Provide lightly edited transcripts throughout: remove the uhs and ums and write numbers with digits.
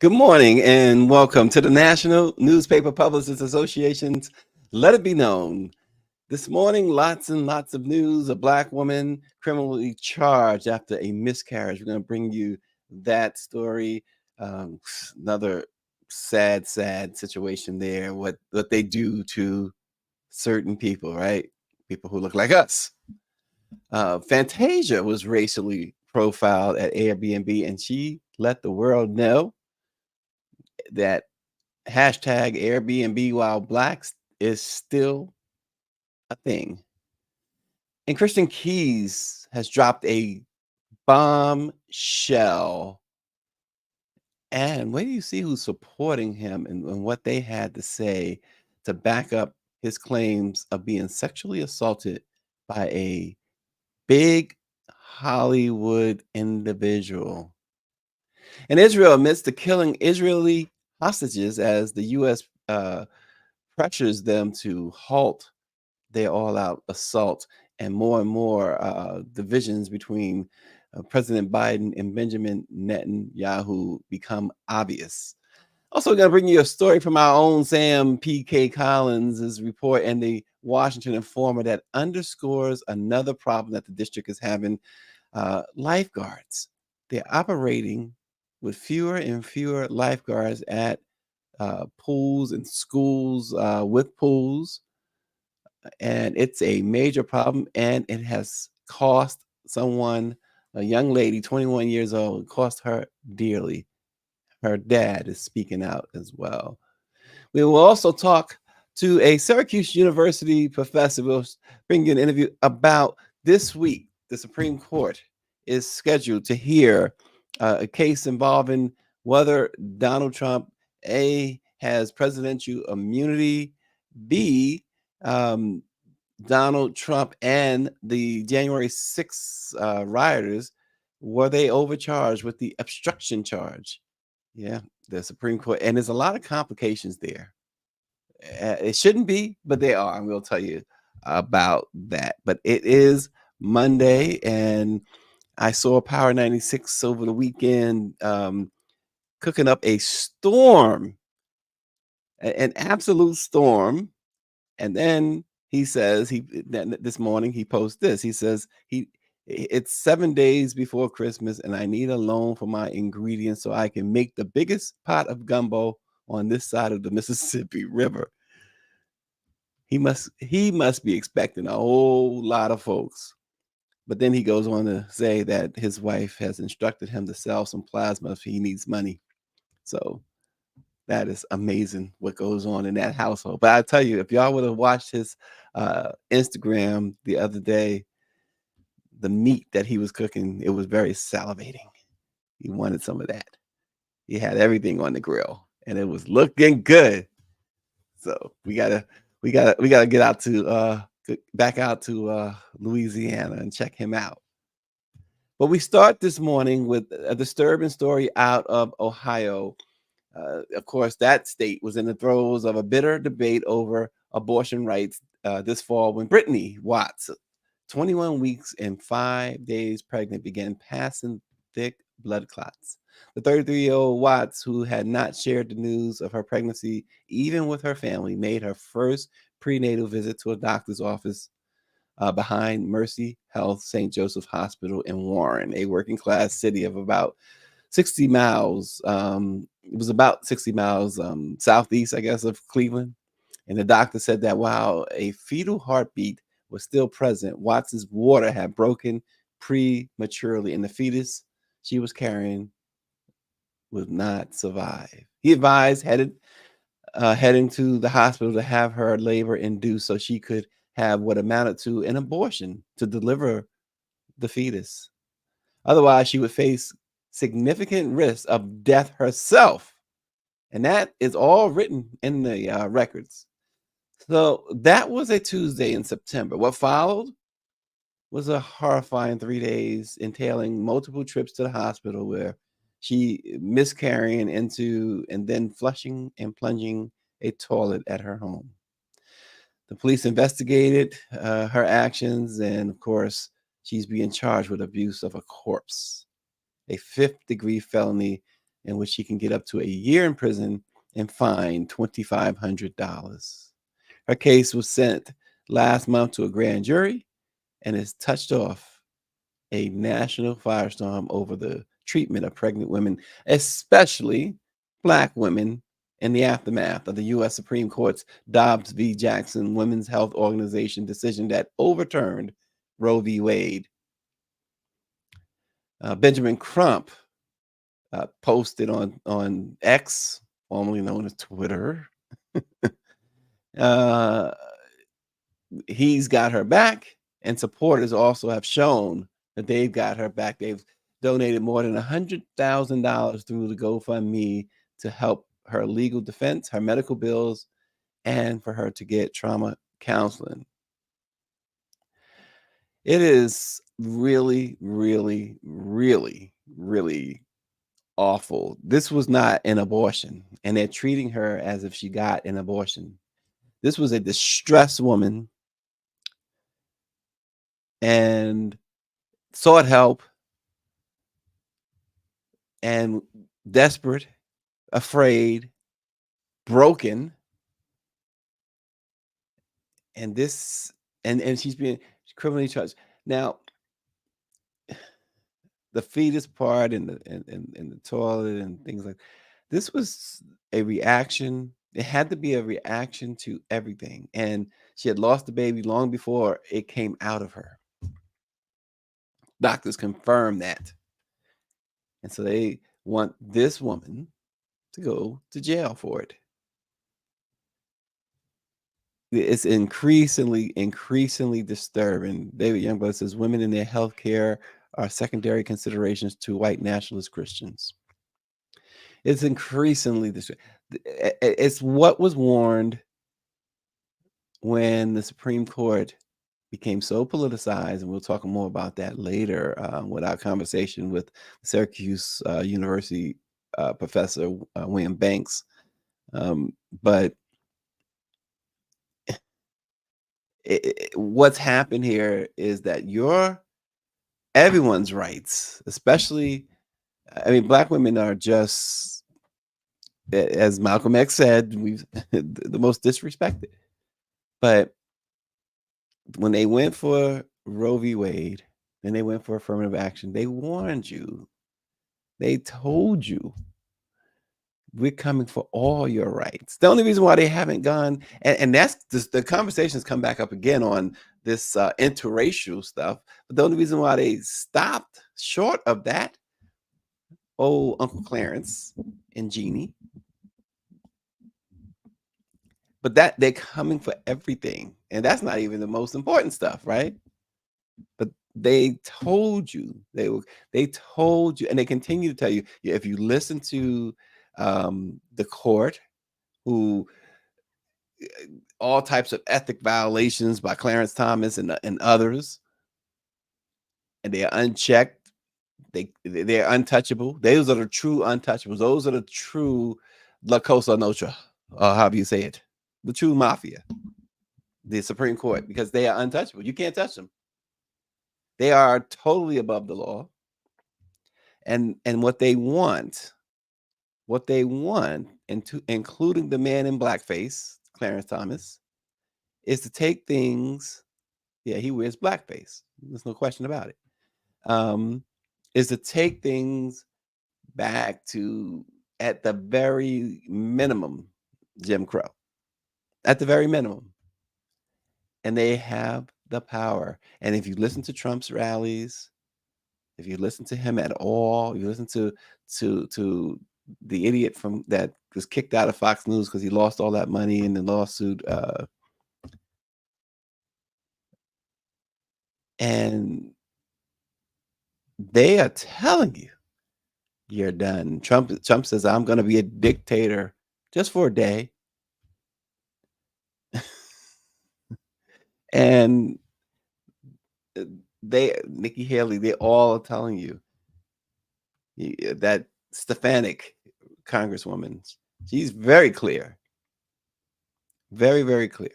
Good morning and welcome to the National Newspaper Publishers Association's Let It Be Known. This morning, lots and lots of news. A Black woman criminally charged after a miscarriage. We're going to bring you that story. Another sad situation there. What they do to certain people, right? People who look like us. Fantasia was racially profiled at AirBNB, and she let the world know that hashtag Airbnb while blacks is still a thing. And Christian Keyes has dropped a bombshell. And where do you see who's supporting him and what they had to say to back up his claims of being sexually assaulted by a big Hollywood individual? And Israel admits to killing Israeli hostages as the U.S. Pressures them to halt their all-out assault, and more divisions between President Biden and Benjamin Netanyahu become obvious. Also, going to bring you a story from our own Sam P.K. Collins' report and the Washington Informer that underscores another problem that the district is having. Lifeguards. They're operating with fewer and fewer lifeguards at pools and schools with pools. And it's a major problem, and it has cost someone, a young lady, 21 years old, cost her dearly. Her dad is speaking out as well. We will also talk to a Syracuse University professor. We'll bring you an interview about this week. The Supreme Court is scheduled to hear a case involving whether Donald Trump, A, has presidential immunity, B, Donald Trump and the January 6th rioters, were they overcharged with the obstruction charge? Yeah, the Supreme Court. And there's a lot of complications there. It shouldn't be, but they are. And we'll tell you about that. But it is Monday, and I saw Power 96 over the weekend cooking up a storm, an absolute storm. And then he says this morning he posts this. He says it's 7 days before Christmas, and I need a loan for my ingredients so I can make the biggest pot of gumbo on this side of the Mississippi River. He must be expecting a whole lot of folks. But then he goes on to say that his wife has instructed him to sell some plasma if he needs money. So that is amazing what goes on in that household. But I tell you, if y'all would have watched his Instagram the other day, the meat that he was cooking, it was very salivating. He wanted some of that. He had everything on the grill, and it was looking good. So we gotta get out to back out to Louisiana and check him out. But we start this morning with a disturbing story out of Ohio. Of course, that state was in the throes of a bitter debate over abortion rights this fall when Brittany Watts, 21 weeks and 5 days pregnant, began passing thick blood clots. The 33-year-old Watts, who had not shared the news of her pregnancy even with her family, made her first prenatal visit to a doctor's office behind Mercy Health St. Joseph Hospital in Warren, a working-class city of about 60 miles. It was about 60 miles southeast, I guess, of Cleveland. And the doctor said that while a fetal heartbeat was still present, Watts's water had broken prematurely, and the fetus she was carrying would not survive. He advised heading to the hospital to have her labor induced so she could have what amounted to an abortion to deliver the fetus. Otherwise, she would face significant risk of death herself. And that is all written in the records. So that was a Tuesday in September. What followed was a horrifying 3 days entailing multiple trips to the hospital where she miscarrying into and then flushing and plunging a toilet at her home. The police investigated her actions, and of course, she's being charged with abuse of a corpse, a fifth-degree felony in which she can get up to a year in prison and fined $2,500. Her case was sent last month to a grand jury and has touched off a national firestorm over the treatment of pregnant women, especially Black women, in the aftermath of the U.S. Supreme Court's Dobbs v. Jackson Women's Health Organization decision that overturned Roe v. Wade. Benjamin Crump posted on X, formerly known as Twitter. uh, he's got her back, and supporters also have shown that they've got her back. They've donated more than $100,000 through the GoFundMe to help her legal defense, her medical bills, and for her to get trauma counseling. It is really, really, really, really awful. This was not an abortion, and they're treating her as if she got an abortion. This was a distressed woman and sought help and desperate, afraid, broken, and this and she's being criminally charged. Now, the fetus part and the toilet and things like this was a reaction. It had to be a reaction to everything. And she had lost the baby long before it came out of her. Doctors confirmed that. And so they want this woman to go to jail for it. It's increasingly disturbing. David Youngblood says women in their health care are secondary considerations to white nationalist Christians. It's increasingly disturbing. It's what was warned when the Supreme Court became so politicized, and we'll talk more about that later with our conversation with Syracuse University professor William Banks. But what's happened here is that everyone's rights, especially, I mean, Black women are just, as Malcolm X said, we've the most disrespected. But when they went for Roe v. Wade, and they went for affirmative action, they warned you. They told you, we're coming for all your rights. The only reason why they haven't gone, and that's just, the conversations come back up again on this interracial stuff. But the only reason why they stopped short of that, Uncle Clarence and Jeannie, but that they're coming for everything, and that's not even the most important stuff, right? But they told you, they told you, and they continue to tell you, if you listen to the court, who all types of ethic violations by Clarence Thomas and others, and they are unchecked. They're untouchable. Those are the true untouchables. Those are the true La Cosa Nostra, however you say it, the true mafia, the Supreme Court, because they are untouchable. You can't touch them. They are totally above the law. And what they want, including the man in blackface, Clarence Thomas, is to take things. Yeah, he wears blackface. There's no question about it. Is to take things back to, at the very minimum, Jim Crow. At the very minimum. And they have the power. And if you listen to Trump's rallies, if you listen to him at all, you listen to the idiot from that was kicked out of Fox News because he lost all that money in the lawsuit, and they are telling you you're done. Trump says, I'm going to be a dictator just for a day. And Nikki Haley, they all are telling you that Stefanik congresswoman, she's very clear, very, very clear.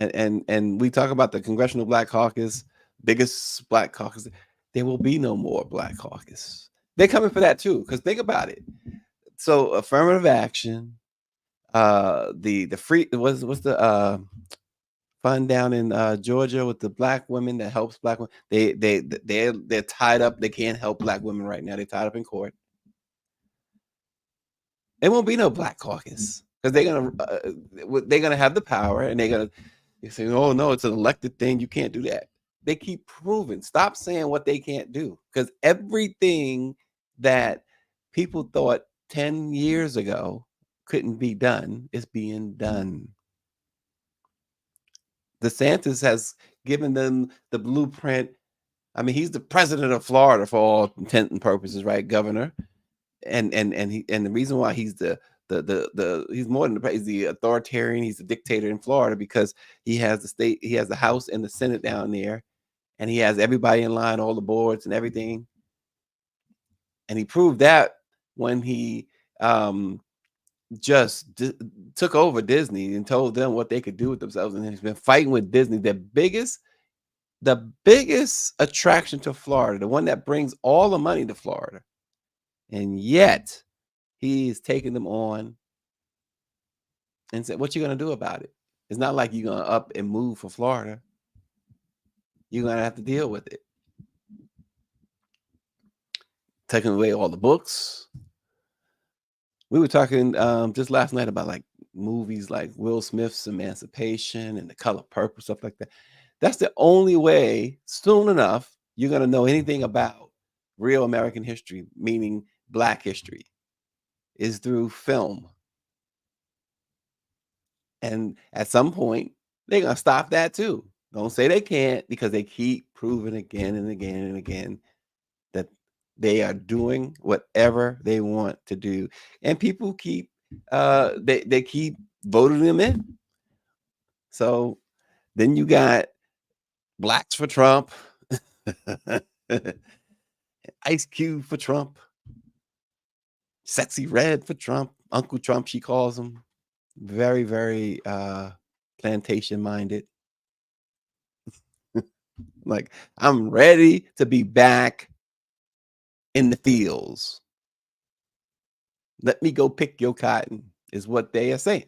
And we talk about the Congressional Black Caucus, biggest Black caucus. There will be no more Black Caucus. They're coming for that too, because think about it. So affirmative action, the free what's the fund down in Georgia with the Black women that helps Black women. They're tied up. They can't help Black women right now. They're tied up in court. There won't be no Black Caucus because they're gonna have the power, and they're gonna say, "Oh no, it's an elected thing. You can't do that." They keep proving. Stop saying what they can't do, because everything that people thought 10 years ago couldn't be done is being done. DeSantis has given them the blueprint. I mean, he's the president of Florida for all intent and purposes, right, governor? And the reason why he's he's more than he's the authoritarian, he's the dictator in Florida, because he has the House and the Senate down there, and he has everybody in line, all the boards and everything. And he proved that when he just took over Disney and told them what they could do with themselves, and he's been fighting with Disney, the biggest attraction to Florida, the one that brings all the money to Florida. And yet he's taking them on and said, "What you gonna do about it?" It's not like you're gonna up and move for Florida. You're gonna have to deal with it. Taking away all the books. We were talking just last night about like movies like Will Smith's Emancipation and The Color Purple, stuff like that. That's the only way soon enough you're gonna know anything about real American history, meaning Black history, is through film. And at some point, they're gonna stop that too. Don't say they can't, because they keep proving again and again and again that they are doing whatever they want to do. And people keep they keep voting them in. So then you got blacks for Trump, Ice Cube for Trump, Sexy Red for Trump, Uncle Trump, she calls him. Very, very plantation minded. Like, I'm ready to be back in the fields. Let me go pick your cotton, is what they are saying.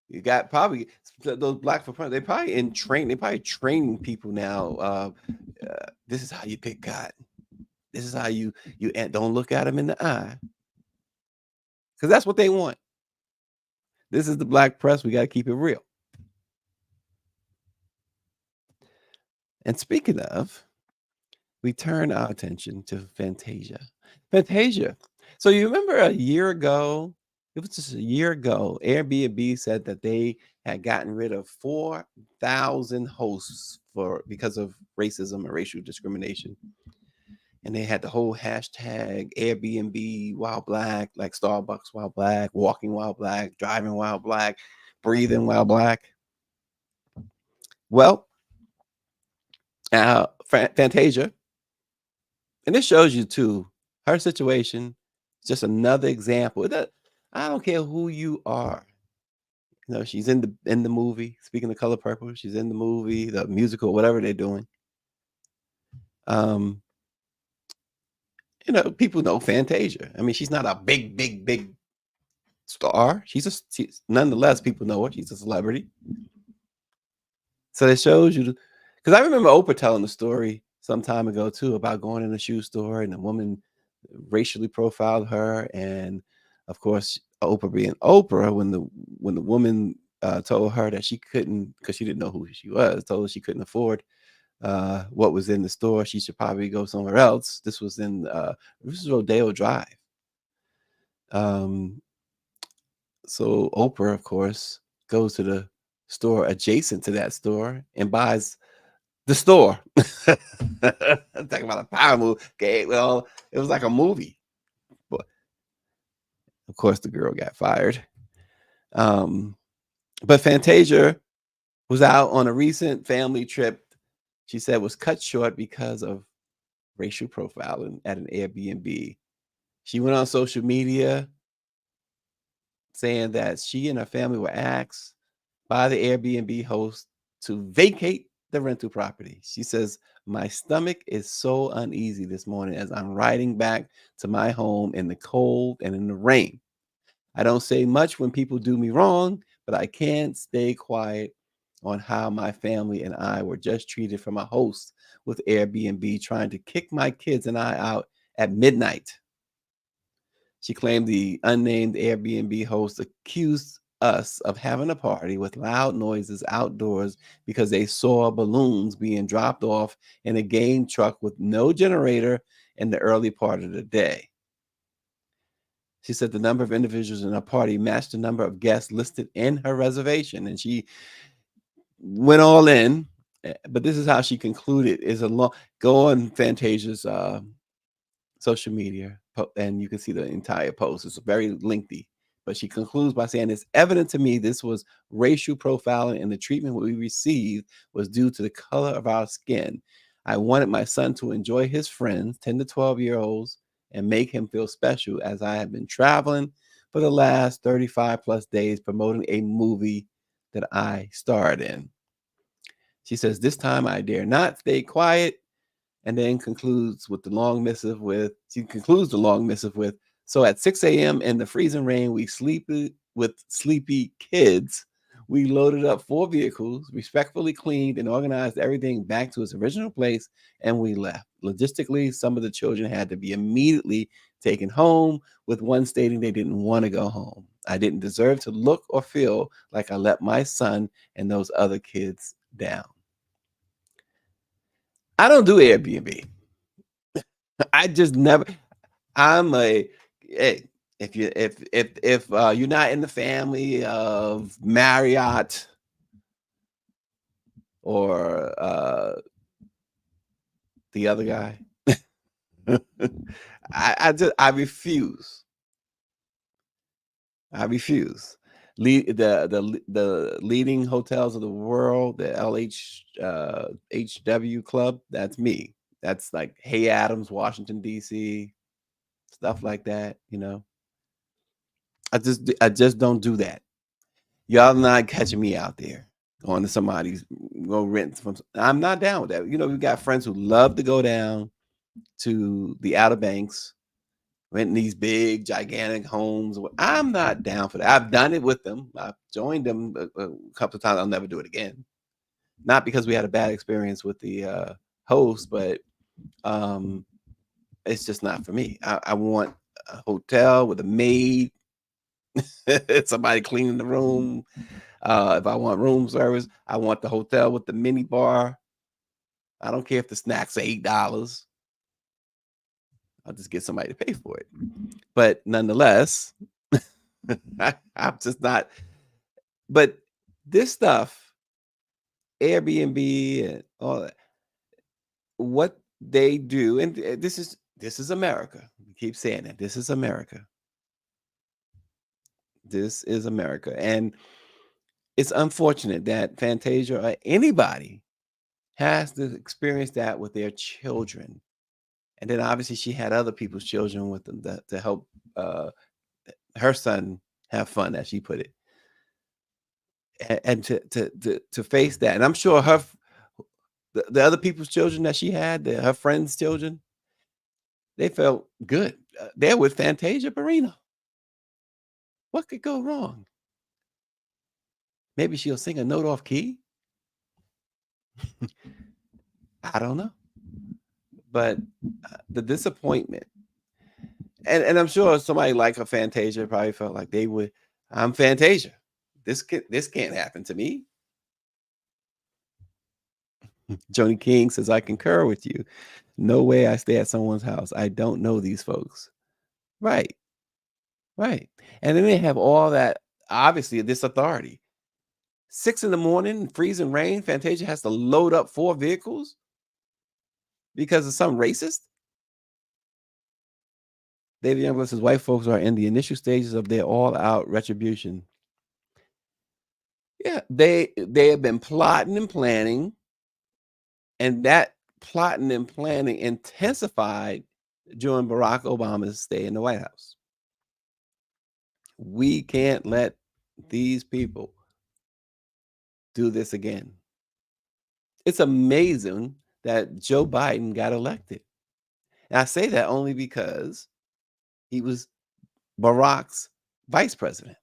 You got probably those black for they probably they probably training people now. This is how you pick cotton. This is how you don't look at them in the eye, because that's what they want. This is the black press. We got to keep it real. And speaking of, we turn our attention to Fantasia. Fantasia. So you remember a year ago, it was just a year ago, AirBNB said that they had gotten rid of 4,000 hosts because of racism and racial discrimination. And they had the whole hashtag Airbnb while black, like Starbucks while black, walking while black, driving while black, breathing while black. Well, Fantasia, and this shows you too, her situation is just another example. I don't care who you are. You know, she's in the movie. Speaking of Color Purple, she's in the movie, the musical, whatever they're doing. You know, people know Fantasia. I mean, she's not a big star. Nonetheless, people know her. She's a celebrity. So it shows you, because I remember Oprah telling the story some time ago too about going in a shoe store and a woman racially profiled her, and of course Oprah being Oprah, when the woman told her that she couldn't, because she didn't know who she was, told her she couldn't afford what was in the store, she should probably go somewhere else. This was Rodeo Drive. So Oprah, of course, goes to the store adjacent to that store and buys the store. Talking about a power move. Okay, well, it was like a movie. But of course, the girl got fired. But Fantasia was out on a recent family trip. She said was cut short because of racial profiling at an Airbnb. She went on social media saying that she and her family were asked by the Airbnb host to vacate the rental property. She says, "My stomach is so uneasy this morning as I'm riding back to my home in the cold and in the rain. I don't say much when people do me wrong, but I can't stay quiet on how my family and I were just treated from a host with Airbnb trying to kick my kids and I out at midnight." She claimed the unnamed Airbnb host accused us of having a party with loud noises outdoors because they saw balloons being dropped off in a game truck with no generator in the early part of the day. She said the number of individuals in her party matched the number of guests listed in her reservation, and she went all in. But this is how she concluded: "Is a long go on Fantasia's social media, and you can see the entire post. It's very lengthy, but she concludes by saying, "It's evident to me this was racial profiling, and the treatment we received was due to the color of our skin. I wanted my son to enjoy his friends, 10 to 12-year-olds, and make him feel special as I have been traveling for the last 35 plus days promoting a movie that I starred in." She says, "This time I dare not stay quiet," and then she concludes the long missive with, "So at 6 a.m. in the freezing rain, we sleepy with sleepy kids. We loaded up 4 vehicles, respectfully cleaned and organized everything back to its original place, and we left. Logistically, some of the children had to be immediately taken home, with one stating they didn't want to go home. I didn't deserve to look or feel like I let my son and those other kids down." I don't do Airbnb. I just never. I'm a hey, if you're not in the family of Marriott or the other guy, I refuse. I refuse. The leading hotels of the world, the HW Club. That's me. That's like Hey Adams, Washington D.C., stuff like that. I just don't do that. Y'all not catching me out there going to somebody's go rent from. I'm not down with that. We got friends who love to go down to the Outer Banks, renting these big, gigantic homes. I'm not down for that. I've done it with them. I've joined them a couple of times. I'll never do it again. Not because we had a bad experience with the host, but um, it's just not for me. I want a hotel with a maid, somebody cleaning the room. If I want room service, I want the hotel with the mini bar. I don't care if the snacks are $8. I'll just get somebody to pay for it. But nonetheless, I'm just not. But this stuff, Airbnb and all that, what they do, and this is America. We keep saying that this is America. This is America, and it's unfortunate that Fantasia or anybody has to experience that with their children. And then obviously she had other people's children with them to help uh, her son have fun, as she put it, and to face that. And I'm sure the other people's children that she had, her friends' children, they felt good. They're with Fantasia Barrino. What could go wrong? Maybe she'll sing a note off key. I don't know, but the disappointment, and I'm sure somebody like a Fantasia probably felt like they would. I'm Fantasia. This can't happen to me. Joni King says, "I concur with you. No way I stay at someone's house. I don't know these folks." Right, right. And then they have all that, obviously, this authority. 6 in the morning, freezing rain, Fantasia has to load up 4 vehicles because of some racist. David Youngblood says, "White folks are in the initial stages of their all-out retribution." Yeah, they have been plotting and planning, and that plotting and planning intensified during Barack Obama's stay in the White House. We can't let these people do this again. It's amazing that Joe Biden got elected. And I say that only because he was Barack's vice president.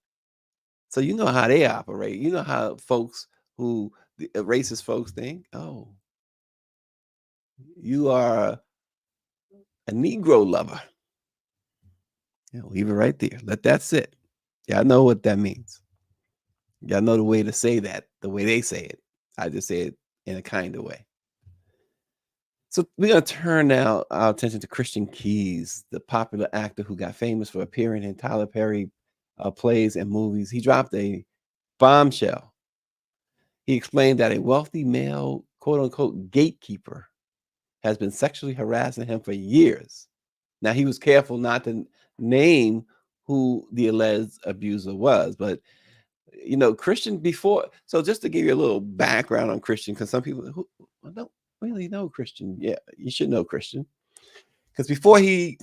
So you know how they operate. You know how folks the racist folks think, oh, you are a Negro lover. Yeah, leave it right there. Let that sit. Yeah, I know what that means. Y'all know the way to say that, the way they say it. I just say it in a kind of way. So we're gonna turn now our attention to Christian Keyes, the popular actor who got famous for appearing in Tyler Perry plays and movies. He dropped a bombshell. He explained that a wealthy male, quote unquote, gatekeeper has been sexually harassing him for years. Now he was careful not to name who the alleged abuser was, but Christian before. So just to give you a little background on Christian, because some people who don't really know Christian. Yeah, you should know Christian because before he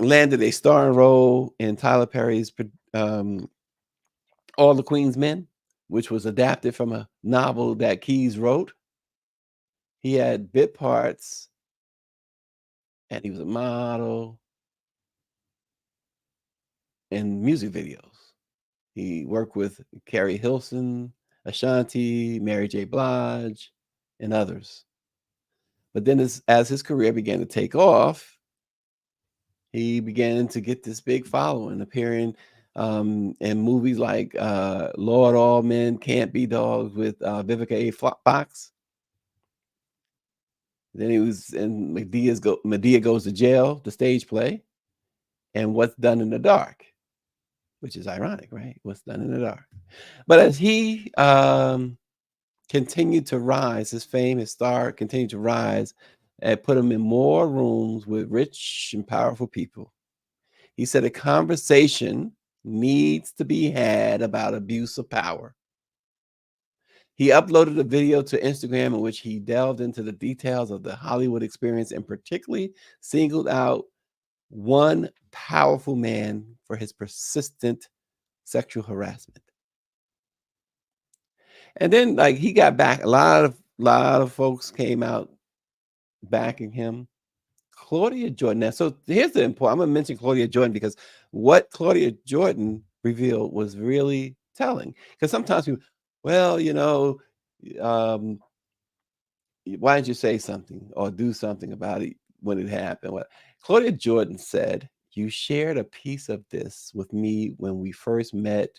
landed a starring role in Tyler Perry's All the Queen's Men, which was adapted from a novel that Keyes wrote, he had bit parts and he was a model in music videos. He worked with Carrie Hilson, Ashanti, Mary J. Blige, and others. But then as his career began to take off, he began to get this big following, appearing in movies like Lord All Men Can't Be Dogs with Vivica A. Fox. Then he was in Medea Goes to Jail, the stage play, and What's Done in the Dark, which is ironic, right? What's Done in the Dark. But as he continued to rise, his fame, his star continued to rise and put him in more rooms with rich and powerful people. He said a conversation needs to be had about abuse of power. He uploaded a video to Instagram in which he delved into the details of the Hollywood experience and particularly singled out one powerful man for his persistent sexual harassment. And then like he got back, a lot of folks came out backing him. Claudia Jordan. Now, so here's the important. I'm gonna mention Claudia Jordan because what Claudia Jordan revealed was really telling. Because sometimes people, well, um, why didn't you say something or do something about it when it happened? What Claudia Jordan said, you shared a piece of this with me when we first met,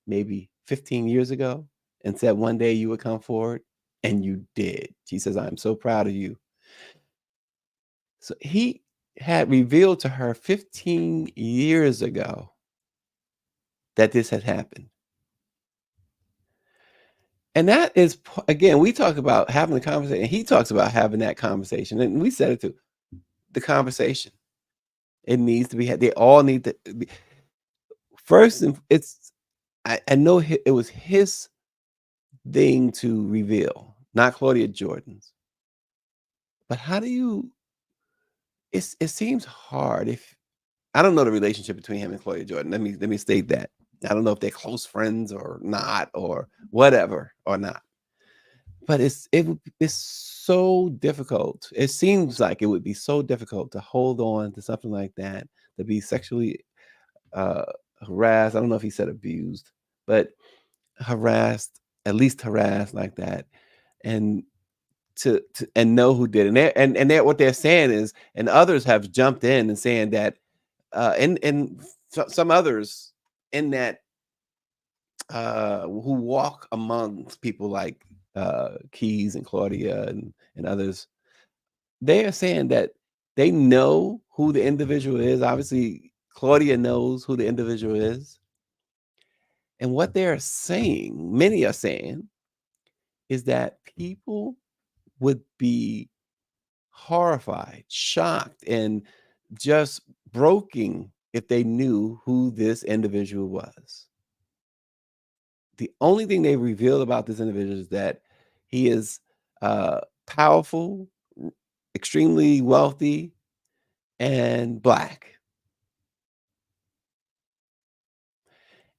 maybe 15 years ago, and said one day you would come forward, and you did. She says, I'm so proud of you. So he had revealed to her 15 years ago that this had happened. And that is, again, we talk about having a conversation, and he talks about having that conversation. And we said it too, the conversation. It needs to be had. They all need to be first. And I know it was his thing to reveal, not Claudia Jordan's. But how do you, it seems hard if I don't know the relationship between him and Claudia Jordan. Let me state that. I don't know if they're close friends or not, or whatever, or not. But it's so difficult. It seems like it would be so difficult to hold on to something like that, to be sexually uh, harassed. I don't know if he said abused, but harassed, at least harassed like that, and and know who did it. And what they're saying is, and others have jumped in and saying that and some others in that who walk amongst people like Keyes and Claudia and others, they are saying that they know who the individual is. Obviously, Claudia knows who the individual is. And what they're saying, many are saying, is that people would be horrified, shocked, and just broken if they knew who this individual was. The only thing they revealed about this individual is that he is powerful, r- extremely wealthy, and black.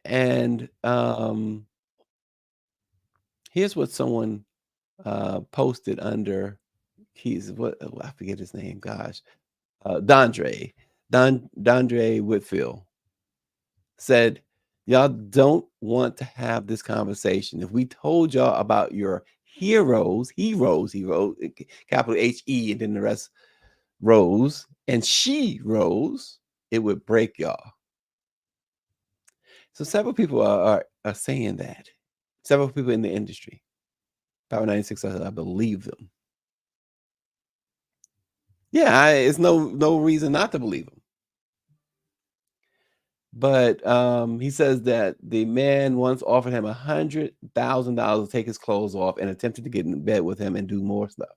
And here's what someone posted under Keyes. What I forget his name. Gosh, Dondre, Dondre Whitfield said, "Y'all don't want to have this conversation. If we told y'all about your heroes, he wrote capital HE, and then the rest rose, and she rose, it would break y'all." So several people are saying that. Several people in the industry. Power 96, I believe them. Yeah, it's no reason not to believe him. But he says that the man once offered him $100,000 to take his clothes off and attempted to get in bed with him and do more stuff.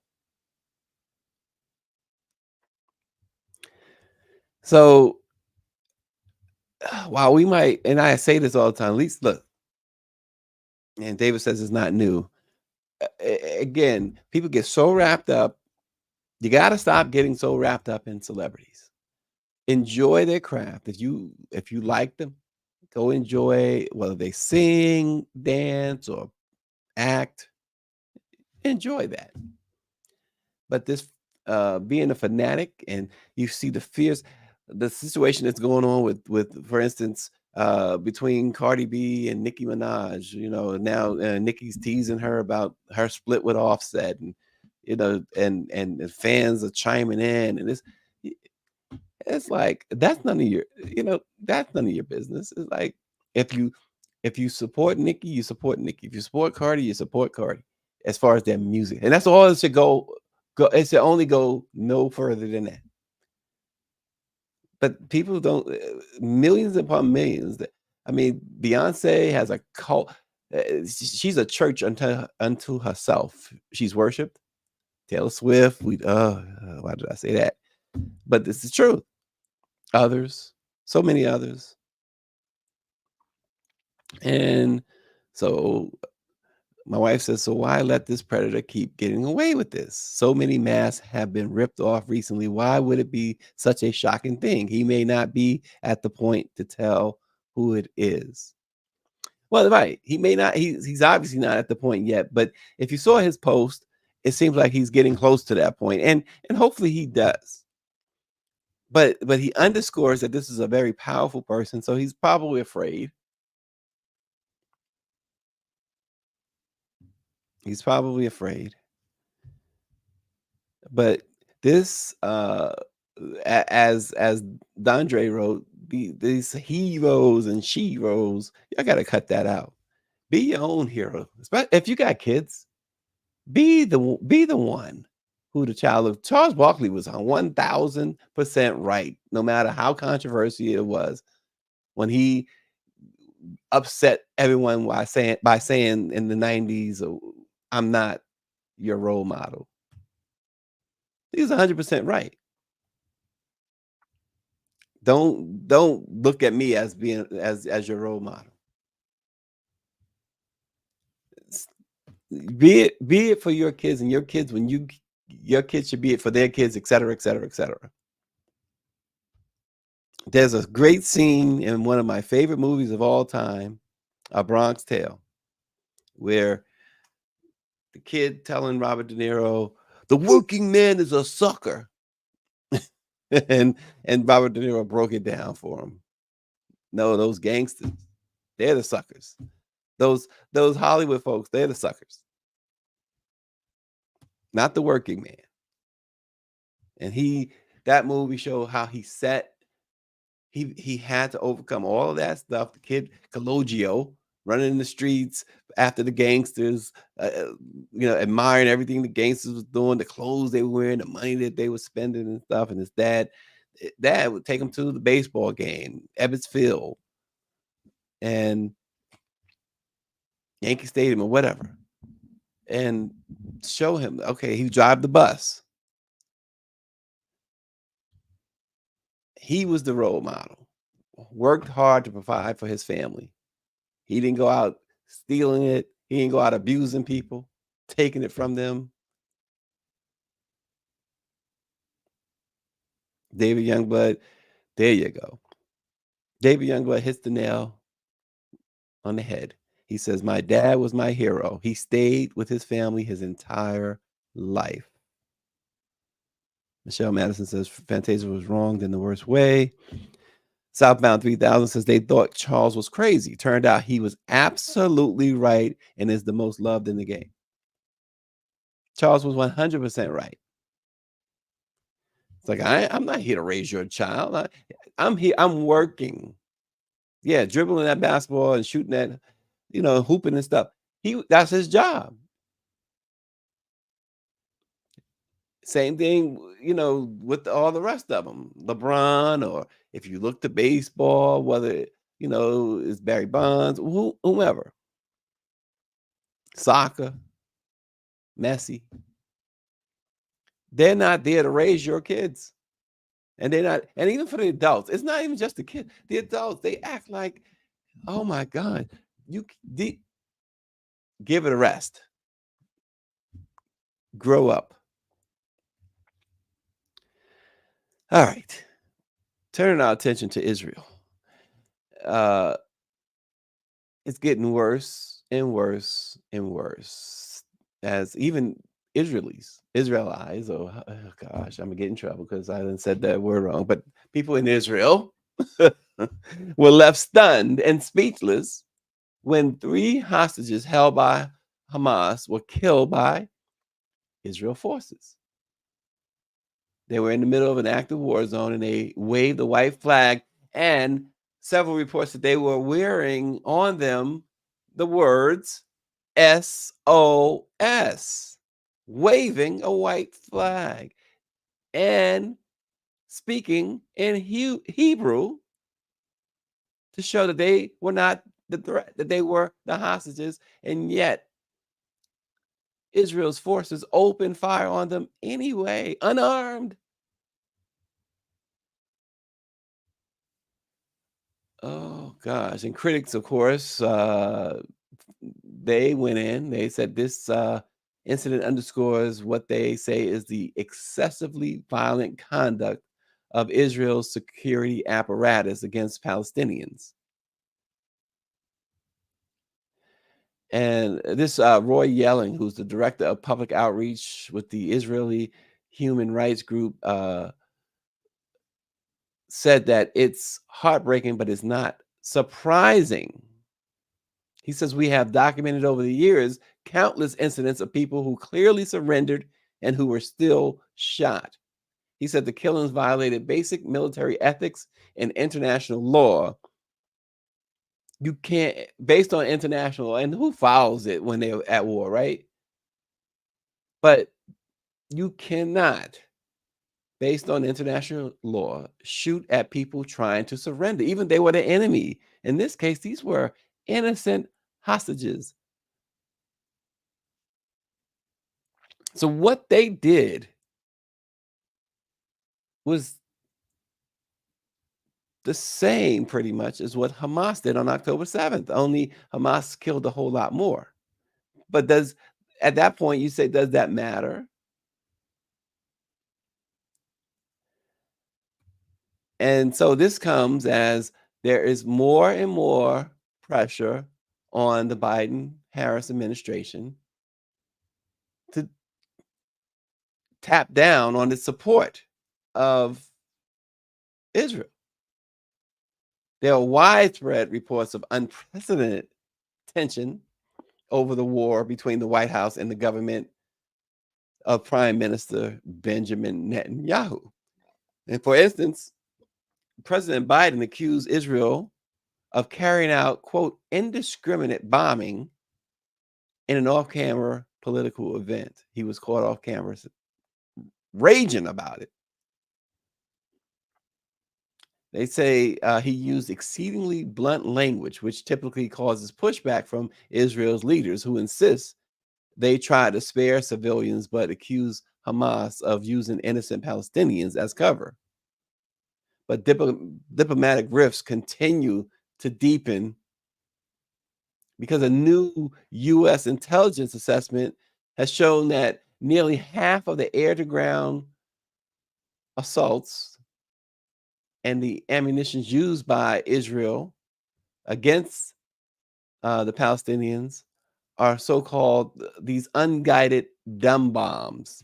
So while we might, and I say this all the time, at least look, and David says it's not new. Again, people get so wrapped up. You got to stop getting so wrapped up in celebrities. Enjoy their craft. If you like them, go enjoy whether they sing, dance, or act. Enjoy that. But this being a fanatic, and you see the situation that's going on with for instance, between Cardi B and Nicki Minaj. Now Nicki's teasing her about her split with Offset, and and the fans are chiming in, and it's like that's none of your business. It's like if you if you support Nicki, you support Nicki. If you support Cardi, you support Cardi. As far as their music, and that's all it should go. It should only go no further than that. But people don't. Millions upon millions. I mean, Beyonce has a cult. She's a church unto herself. She's worshipped. Taylor Swift. Why did I say that? But this is true. Others, so many others, and so my wife says, "So why let this predator keep getting away with this? So many masks have been ripped off recently. Why would it be such a shocking thing? He may not be at the point to tell who it is." Well, right. He may not, he's obviously not at the point yet, but if you saw his post, it seems like he's getting close to that point, and hopefully he does. But he underscores that this is a very powerful person, so he's probably afraid. He's probably afraid. But this, as Dondre wrote, these heroes and sheroes, y'all got to cut that out. Be your own hero. If you got kids, be the one who the child of. Charles Barkley was on 1000% right, no matter how controversial it was when he upset everyone by saying in the 90s, "I'm not your role model." He was 100% right. Don't look at me as being as your role model. S- be it for your kids, and your kids when your kids should be it for their kids, et cetera, et cetera, et cetera. There's a great scene in one of my favorite movies of all time, A Bronx Tale, where the kid telling Robert De Niro, "The working man is a sucker," and Robert De Niro broke it down for him. No, those gangsters, they're the suckers. Those Hollywood folks, they're the suckers, not the working man. And that movie showed how he had to overcome all of that stuff. The kid Cologio running in the streets after the gangsters, admiring everything the gangsters was doing, the clothes they were wearing, the money that they were spending and stuff. And his dad would take him to the baseball game, Ebbets Field, and Yankee Stadium or whatever, and show him, okay, he drive the bus. He was the role model. Worked hard to provide for his family. He didn't go out stealing it. He didn't go out abusing people, taking it from them. David Youngblood, there you go. David Youngblood hits the nail on the head. He says, "My dad was my hero. He stayed with his family his entire life." Michelle Madison says, "Fantasia was wronged in the worst way." Southbound 3000 says they thought Charles was crazy. Turned out he was absolutely right and is the most loved in the game. Charles was 100% right. It's like, I'm not here to raise your child. I'm here. I'm working. Yeah, dribbling that basketball and shooting that, hooping and stuff. That's his job. Same thing, with all the rest of them. LeBron, or if you look to baseball, whether it's Barry Bonds, whomever. Soccer, Messi. They're not there to raise your kids. And they're not, and even for the adults, it's not even just the kids. The adults, they act like, oh my God, give it a rest. Grow up. All right. Turning our attention to Israel. It's getting worse and worse and worse. As even Israelites, oh gosh, I'm gonna get in trouble because I done said that word wrong. But people in Israel were left stunned and speechless when 3 hostages held by Hamas were killed by Israel forces. They were in the middle of an active war zone and they waved the white flag, and several reports that they were wearing on them the words SOS, waving a white flag and speaking in Hebrew to show that they were not the threat, that they were the hostages, and yet Israel's forces opened fire on them anyway, unarmed. Oh gosh, and critics, of course, they went in. They said this incident underscores what they say is the excessively violent conduct of Israel's security apparatus against Palestinians. And this Roy Yelling, who's the director of public outreach with the Israeli human rights group, said that it's heartbreaking, but it's not surprising. He says, "We have documented over the years countless incidents of people who clearly surrendered and who were still shot." He said the killings violated basic military ethics and international law. You can't, based on international, and who follows it when they're at war, right? But you cannot, based on international law, shoot at people trying to surrender, even they were the enemy. In this case, these were innocent hostages. So what they did was the same pretty much as what Hamas did on October 7th, only Hamas killed a whole lot more. But at that point, you say, does that matter? And so this comes as there is more and more pressure on the Biden-Harris administration to tap down on the support of Israel. There are widespread reports of unprecedented tension over the war between the White House and the government of Prime Minister Benjamin Netanyahu. And for instance, President Biden accused Israel of carrying out, quote, indiscriminate bombing in an off camera political event. He was caught off camera raging about it. They say he used exceedingly blunt language, which typically causes pushback from Israel's leaders who insist they try to spare civilians but accuse Hamas of using innocent Palestinians as cover. But diplomatic rifts continue to deepen because a new U.S. intelligence assessment has shown that nearly half of the air-to-ground assaults and the ammunitions used by Israel against the Palestinians are so-called these unguided dumb bombs.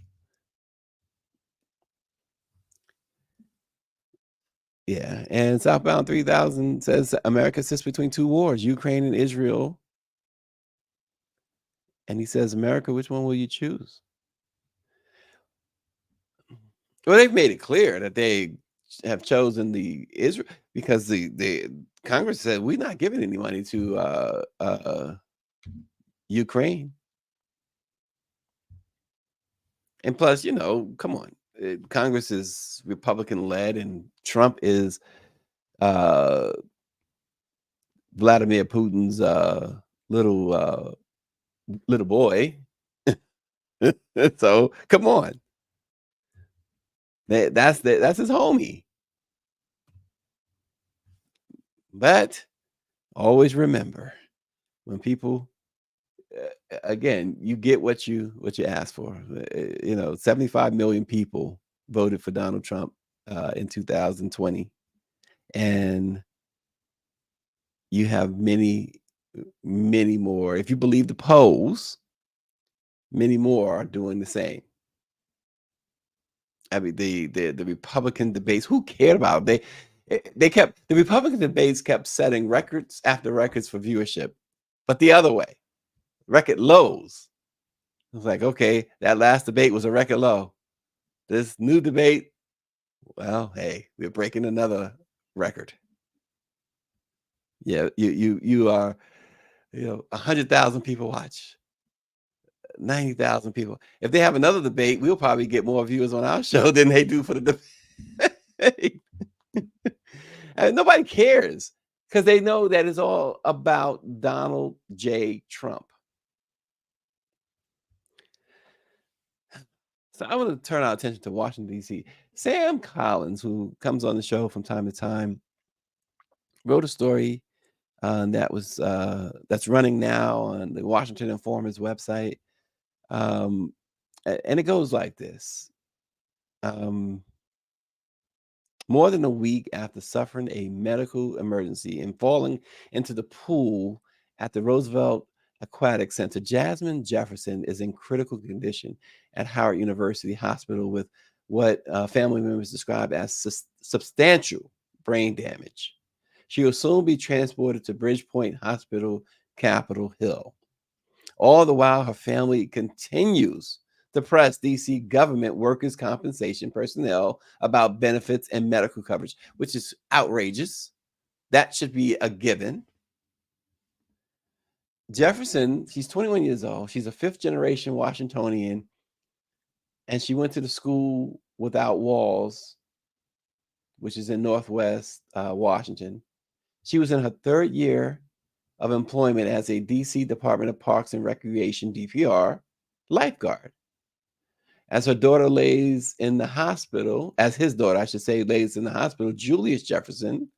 Yeah, and Southbound 3000 says America sits between two wars, Ukraine and Israel. And he says, America, which one will you choose? Well, they've made it clear that they have chosen the Israel because the Congress said we're not giving any money to Ukraine. And plus, come on, Congress is Republican led, and Trump is uh, Vladimir Putin's little boy. So come on, that's his homie. But always remember, when people again, you get what you ask for. 75 million people voted for Donald Trump in 2020, and you have many, many more. If you believe the polls, many more are doing the same. I mean, the Republican debates. Who cared about it? The Republican debates kept setting records after records for viewership, but the other way, record lows. It was like, okay, that last debate was a record low. This new debate, well, hey, we're breaking another record. Yeah, you are, 100,000 people watch, 90,000 people. If they have another debate, we'll probably get more viewers on our show than they do for the debate. And nobody cares because they know that it's all about Donald J. Trump. So I want to turn our attention to Washington, D.C. Sam Collins, who comes on the show from time to time, wrote a story that's running now on the Washington Informer's website, and it goes like this: more than a week after suffering a medical emergency and falling into the pool at the Roosevelt Aquatic Center, Jasmine Jefferson is in critical condition at Howard University Hospital with what family members describe as substantial brain damage. She will soon be transported to Bridgepoint Hospital, Capitol Hill. All the while, her family continues to press DC government workers' compensation personnel about benefits and medical coverage, which is outrageous. That should be a given. Jefferson, she's 21 years old. She's a fifth generation Washingtonian, and she went to the school without walls, which is in Northwest Washington. She was in her third year of employment as a DC Department of Parks and Recreation, DPR, lifeguard. As her daughter lays in the hospital, as his daughter, I should say, lays in the hospital, Julius Jefferson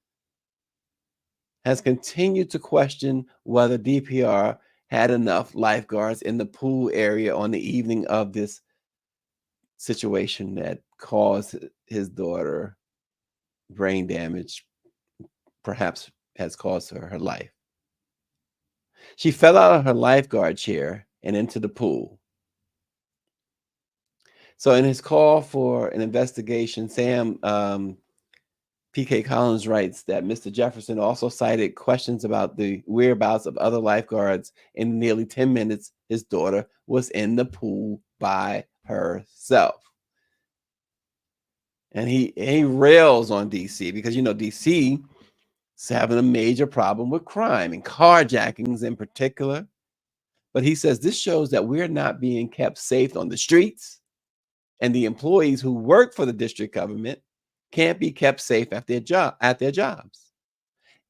has continued to question whether DPR had enough lifeguards in the pool area on the evening of this situation that caused his daughter brain damage, perhaps has cost her life. She fell out of her lifeguard chair and into the pool. So in his call for an investigation, Sam P.K. Collins writes that Mr. Jefferson also cited questions about the whereabouts of other lifeguards in nearly 10 minutes. His daughter was in the pool by herself. And he rails on DC because, DC is having a major problem with crime and carjackings in particular. But he says this shows that we're not being kept safe on the streets, and the employees who work for the district government can't be kept safe at their jobs.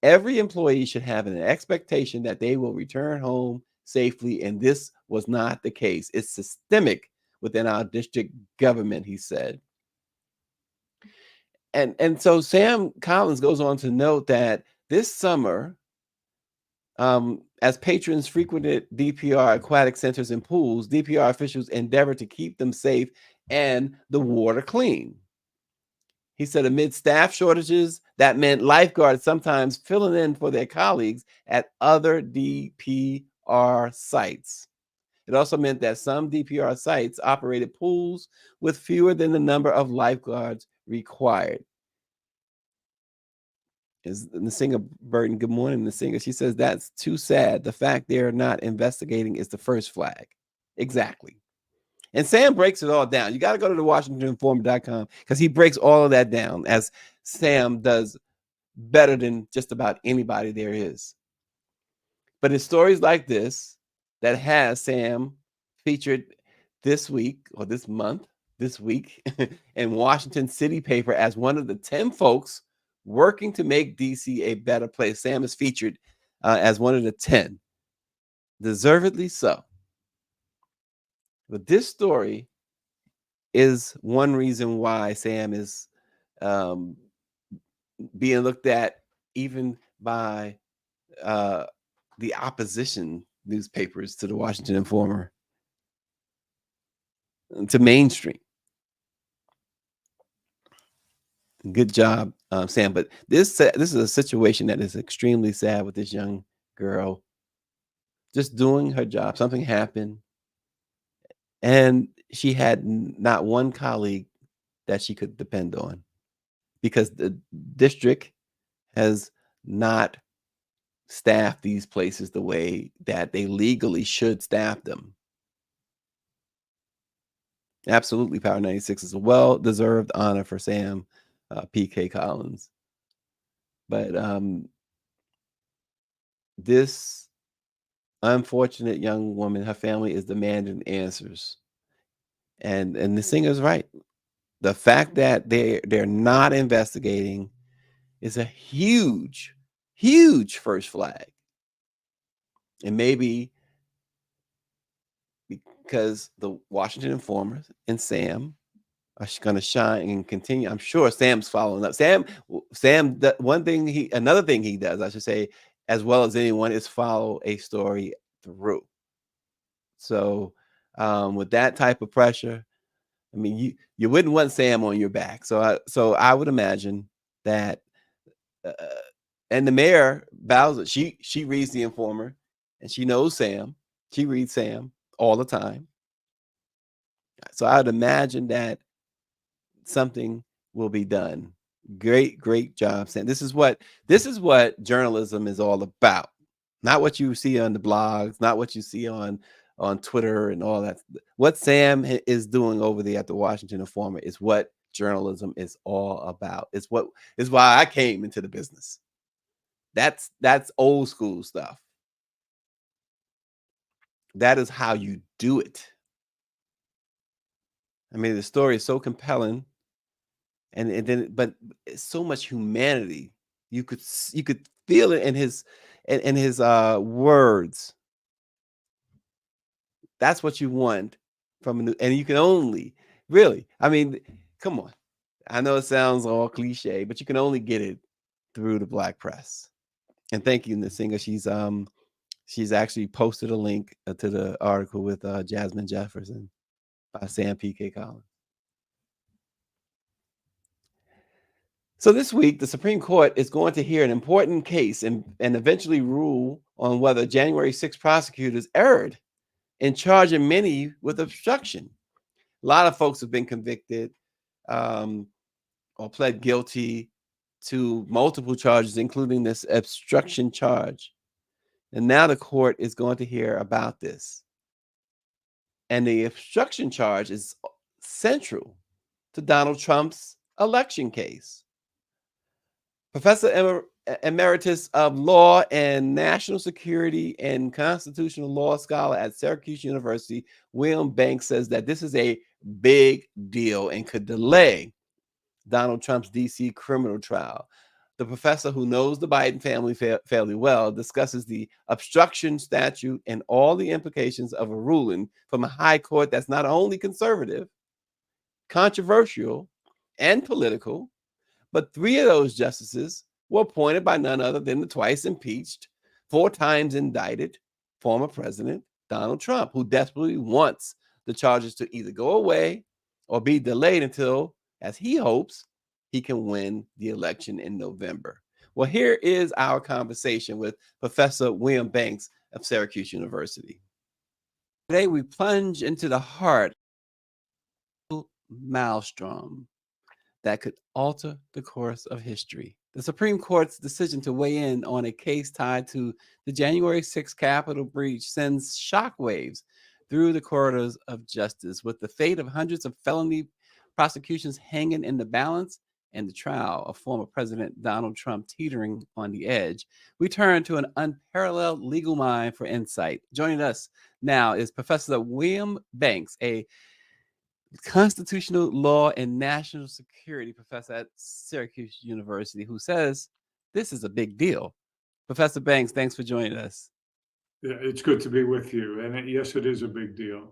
Every employee should have an expectation that they will return home safely, and this was not the case. It's systemic within our district government, he said. And so Sam Collins goes on to note that this summer, As patrons frequented DPR aquatic centers and pools, DPR officials endeavored to keep them safe and the water clean. He said amid staff shortages, that meant lifeguards sometimes filling in for their colleagues at other DPR sites. It also meant that some DPR sites operated pools with fewer than the number of lifeguards required. Is the singer Burton? Good morning, the singer. She says that's too sad. The fact they're not investigating is the first flag. Exactly. And Sam breaks it all down. You got to go to the WashingtonInformer.com because he breaks all of that down, as Sam does better than just about anybody there is. But it's stories like this that has Sam featured this week or this month, this week in Washington City paper as one of the 10 folks working to make DC a better place. Sam is featured as one of the 10, deservedly so. But this story is one reason why Sam is being looked at even by the opposition newspapers to the Washington Informer, to mainstream. Good job, Sam. But this is a situation that is extremely sad with this young girl just doing her job. Something happened, and she had not one colleague that she could depend on because the district has not staffed these places the way that they legally should staff them. Absolutely, Power 96 is a well-deserved honor for Sam P.K. Collins. But this unfortunate young woman, her family is demanding answers. And the singer's right. The fact that they're not investigating is a huge, huge first flag. And maybe because the Washington Informer and Sam are going to shine and continue. I'm sure Sam's following up. Sam, another thing he does, I should say, as well as anyone, is follow a story through. So with that type of pressure, I mean, you wouldn't want Sam on your back. So I would imagine that, and the mayor Bowser, she reads the Informer, and she knows Sam. She reads Sam all the time. So I would imagine that something will be done. Great job, Sam. This is what journalism is all about. Not what you see on the blogs, not what you see on Twitter and all that. What Sam is doing over there at the Washington Informer is what journalism is all about. It's why I came into the business. That's old school stuff. That is how you do it. I mean, the story is so compelling, but so much humanity. You could feel it in his words. That's what you want from a new, and you can only really, I mean, come on. I know it sounds all cliche, but you can only get it through the Black press. And thank you, Nsinga. She's actually posted a link to the article with Jasmine Jefferson by Sam P.K. Collins. So this week, the Supreme Court is going to hear an important case and eventually rule on whether January 6 prosecutors erred in charging many with obstruction. A lot of folks have been convicted or pled guilty to multiple charges, including this obstruction charge. And now the court is going to hear about this. And the obstruction charge is central to Donald Trump's election case. Professor Emeritus of Law and National Security and Constitutional Law scholar at Syracuse University, William Banks, says that this is a big deal and could delay Donald Trump's DC criminal trial. The professor, who knows the Biden family fairly well, discusses the obstruction statute and all the implications of a ruling from a high court that's not only conservative, controversial, and political, but 3 of those justices were appointed by none other than the twice impeached 4 times indicted former President Donald Trump, who desperately wants the charges to either go away or be delayed until, as he hopes, he can win the election in November. Well, here is our conversation with Professor William Banks of Syracuse University. Today, we plunge into the heart of a maelstrom that could alter the course of history. The Supreme Court's decision to weigh in on a case tied to the January 6th Capitol breach sends shockwaves through the corridors of justice, with the fate of hundreds of felony prosecutions hanging in the balance and the trial of former President Donald Trump teetering on the edge. We turn to an unparalleled legal mind for insight. Joining us now is Professor William Banks, a constitutional law and national security professor at Syracuse University, who says this is a big deal. Professor Banks, thanks for joining us. Yeah, it's good to be with you. And yes, it is a big deal.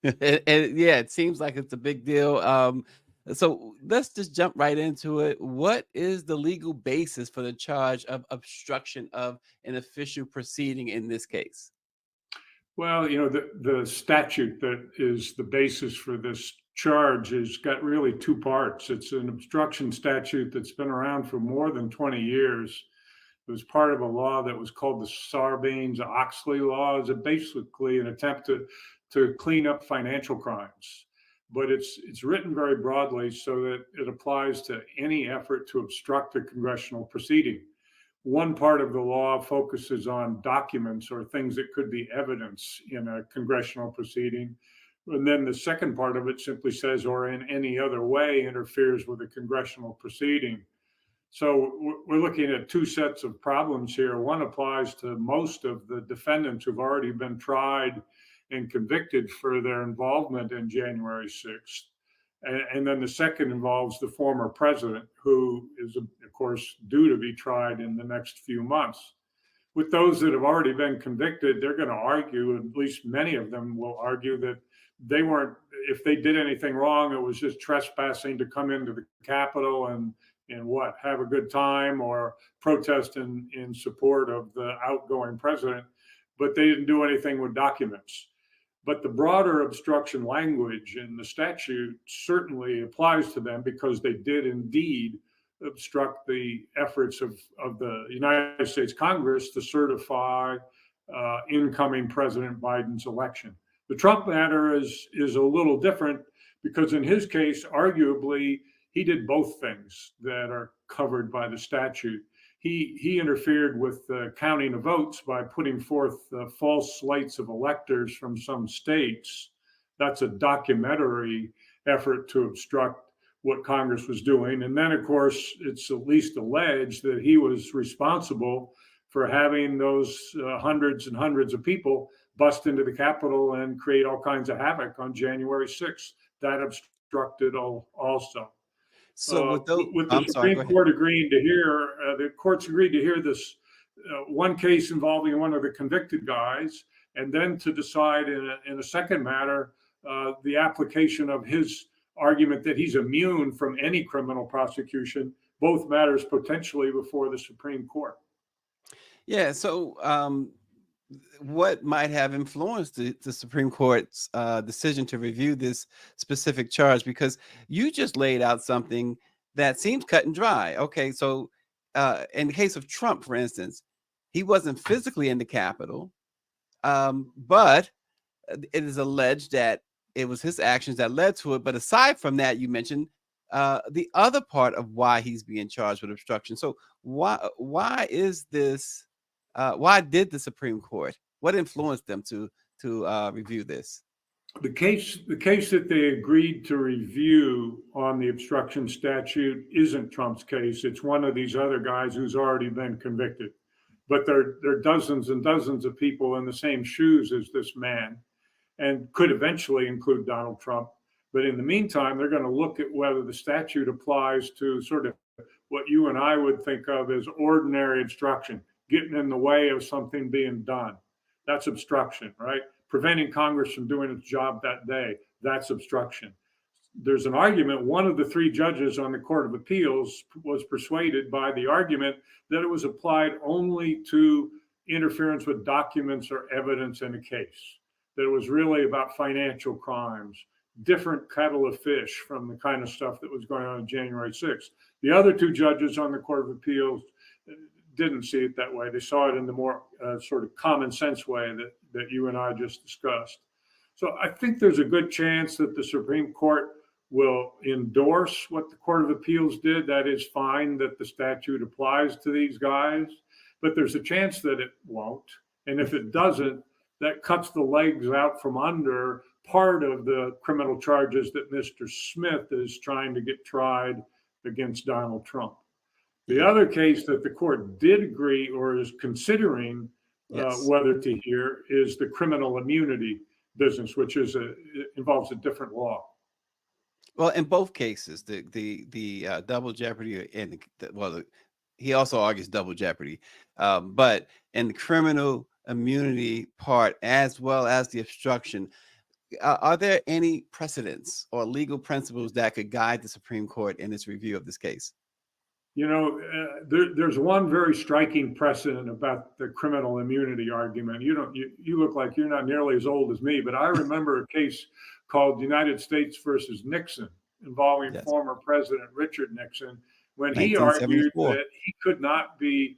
Yeah, it seems like it's a big deal. So let's just jump right into it. What is the legal basis for the charge of obstruction of an official proceeding in this case? Well, the statute that is the basis for this charge has got really two parts. It's an obstruction statute that's been around for more than 20 years. It was part of a law that was called the Sarbanes-Oxley law. It's basically an attempt to clean up financial crimes. But it's written very broadly so that it applies to any effort to obstruct a congressional proceeding. One part of the law focuses on documents or things that could be evidence in a congressional proceeding. And then the second part of it simply says, or in any other way interferes with a congressional proceeding. So we're looking at two sets of problems here. One applies to most of the defendants who've already been tried and convicted for their involvement in January 6th. And then the second involves the former president, who is, of course, due to be tried in the next few months. With those that have already been convicted, they're going to argue, at least many of them will argue, that they weren't, if they did anything wrong, it was just trespassing to come into the Capitol and have a good time or protest in support of the outgoing president, but they didn't do anything with documents. But the broader obstruction language in the statute certainly applies to them because they did indeed obstruct the efforts of the United States Congress to certify incoming President Biden's election. The Trump matter is a little different because in his case, arguably, he did both things that are covered by the statute. He interfered with the counting of votes by putting forth false slates of electors from some states. That's a documentary effort to obstruct what Congress was doing. And then, of course, it's at least alleged that he was responsible for having those hundreds and hundreds of people bust into the Capitol and create all kinds of havoc on January 6th. That obstructed also. So with the Supreme Court agreeing to hear, the courts agreed to hear this one case involving one of the convicted guys, and then to decide in a second matter the application of his argument that he's immune from any criminal prosecution, both matters potentially before the Supreme Court. Yeah, so what might have influenced the Supreme Court's decision to review this specific charge? Because you just laid out something that seems cut and dry. Okay, so in the case of Trump, for instance, he wasn't physically in the Capitol, but it is alleged that it was his actions that led to it. But aside from that, you mentioned the other part of why he's being charged with obstruction. So why is this? Why did the Supreme Court? What influenced them to review this? The case that they agreed to review on the obstruction statute isn't Trump's case. It's one of these other guys who's already been convicted. But there are dozens and dozens of people in the same shoes as this man, and could eventually include Donald Trump. But in the meantime, they're going to look at whether the statute applies to sort of what you and I would think of as ordinary obstruction, getting in the way of something being done. That's obstruction, right? Preventing Congress from doing its job that day, that's obstruction. There's an argument, one of the three judges on the Court of Appeals was persuaded by the argument that it was applied only to interference with documents or evidence in a case, that it was really about financial crimes, different kettle of fish from the kind of stuff that was going on January 6th. The other two judges on the Court of Appeals didn't see it that way. They saw it in the more sort of common sense way that you and I just discussed. So I think there's a good chance that the Supreme Court will endorse what the Court of Appeals did. That is, fine that the statute applies to these guys, but there's a chance that it won't. And if it doesn't, that cuts the legs out from under part of the criminal charges that Mr. Smith is trying to get tried against Donald Trump. The other case that the court did agree or is considering whether to hear is the criminal immunity business, which is involves a different law. Well, in both cases, the double jeopardy and he also argues double jeopardy, but in the criminal immunity part as well as the obstruction, are there any precedents or legal principles that could guide the Supreme Court in its review of this case? You know, there's one very striking precedent about the criminal immunity argument. You look like you're not nearly as old as me, but I remember a case called United States versus Nixon involving former President Richard Nixon, when he argued that he could not be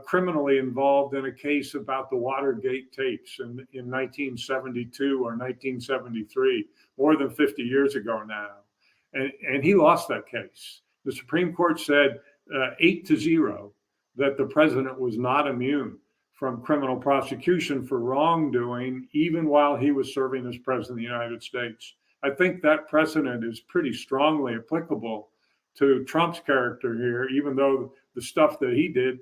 criminally involved in a case about the Watergate tapes in 1972 or 1973, more than 50 years ago now. And he lost that case. The Supreme Court said 8-0 that the president was not immune from criminal prosecution for wrongdoing, even while he was serving as president of the United States. I think that precedent is pretty strongly applicable to Trump's character here, even though the stuff that he did,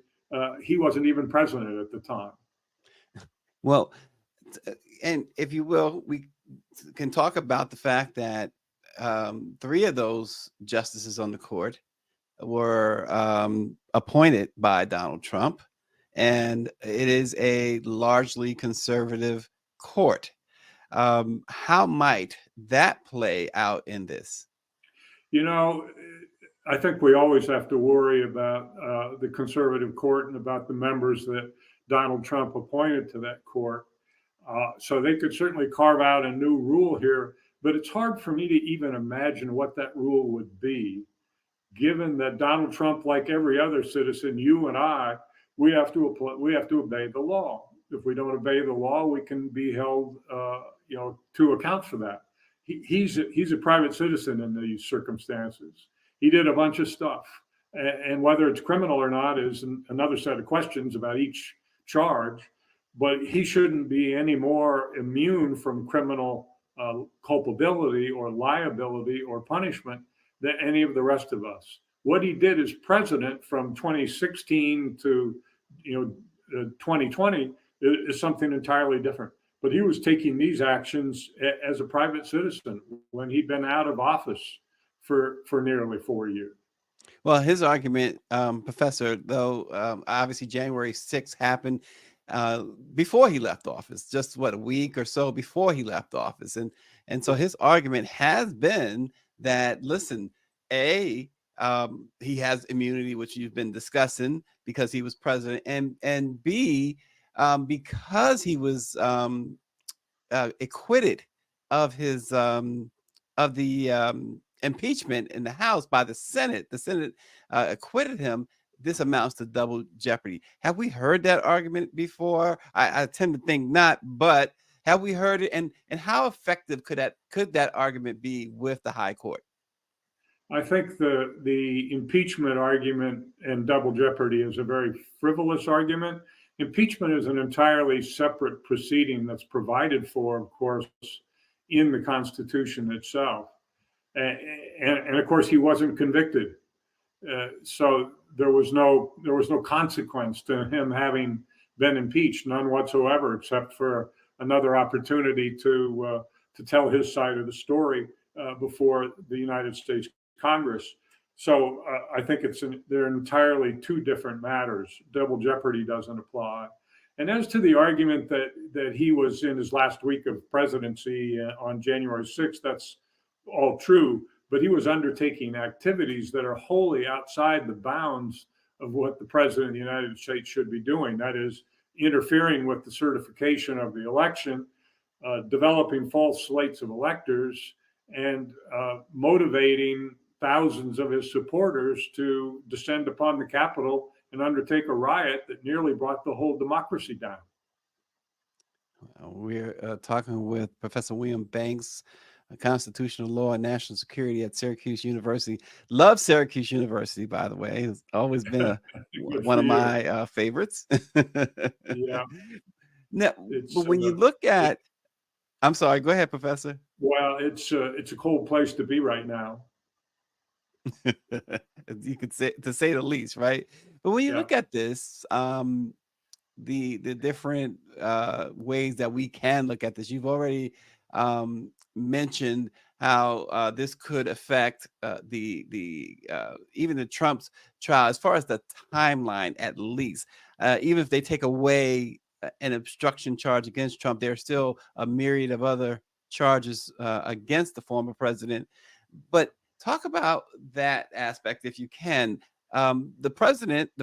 he wasn't even president at the time. Well, and if you will, we can talk about the fact that 3 of those justices on the court were appointed by Donald Trump, and it is a largely conservative court. How might that play out in this? You know, I think we always have to worry about the conservative court and about the members that Donald Trump appointed to that court. So they could certainly carve out a new rule here, but it's hard for me to even imagine what that rule would be, given that Donald Trump, like every other citizen, you and I, we have to obey the law. If we don't obey the law, we can be held, to account for that. He's a private citizen in these circumstances. He did a bunch of stuff, and whether it's criminal or not is another set of questions about each charge. But he shouldn't be any more immune from criminal culpability or liability or punishment than any of the rest of us. What he did as president from 2016 to 2020 is something entirely different. But he was taking these actions as a private citizen when he'd been out of office for nearly 4 years. Well, his argument, Professor, though, obviously January 6th happened before he left office, just a week or so before he left office. And so his argument has been that, listen, A, he has immunity, which you've been discussing, because he was president, and B, because he was acquitted of his of the impeachment in the House by the Senate. The Senate acquitted him. This amounts to double jeopardy. Have we heard that argument before? I tend to think not, but have we heard it? And how effective could that argument be with the high court? I think the impeachment argument and double jeopardy is a very frivolous argument. Impeachment is an entirely separate proceeding that's provided for, of course, in the Constitution itself. And of course, he wasn't convicted. So there was no consequence to him having been impeached, none whatsoever, except for another opportunity to tell his side of the story before the United States Congress. So I think they're entirely two different matters. Double jeopardy doesn't apply. And as to the argument that he was in his last week of presidency on January 6th, that's all true. But he was undertaking activities that are wholly outside the bounds of what the president of the United States should be doing. That is, interfering with the certification of the election, developing false slates of electors, and motivating thousands of his supporters to descend upon the Capitol and undertake a riot that nearly brought the whole democracy down. We're talking with Professor William Banks, constitutional law and national security at Syracuse University. Love Syracuse University, by the way. It's always been one of my favorites. Yeah. Now, but when you look at, I'm sorry, go ahead, Professor. Well, it's a cold place to be right now. You could say, to say the least, right? But when you look at this, the different ways that we can look at this, you've already mentioned how this could affect even the Trump's trial, as far as the timeline, at least. Even if they take away an obstruction charge against Trump, there's still a myriad of other charges against the former president. But talk about that aspect if you can. The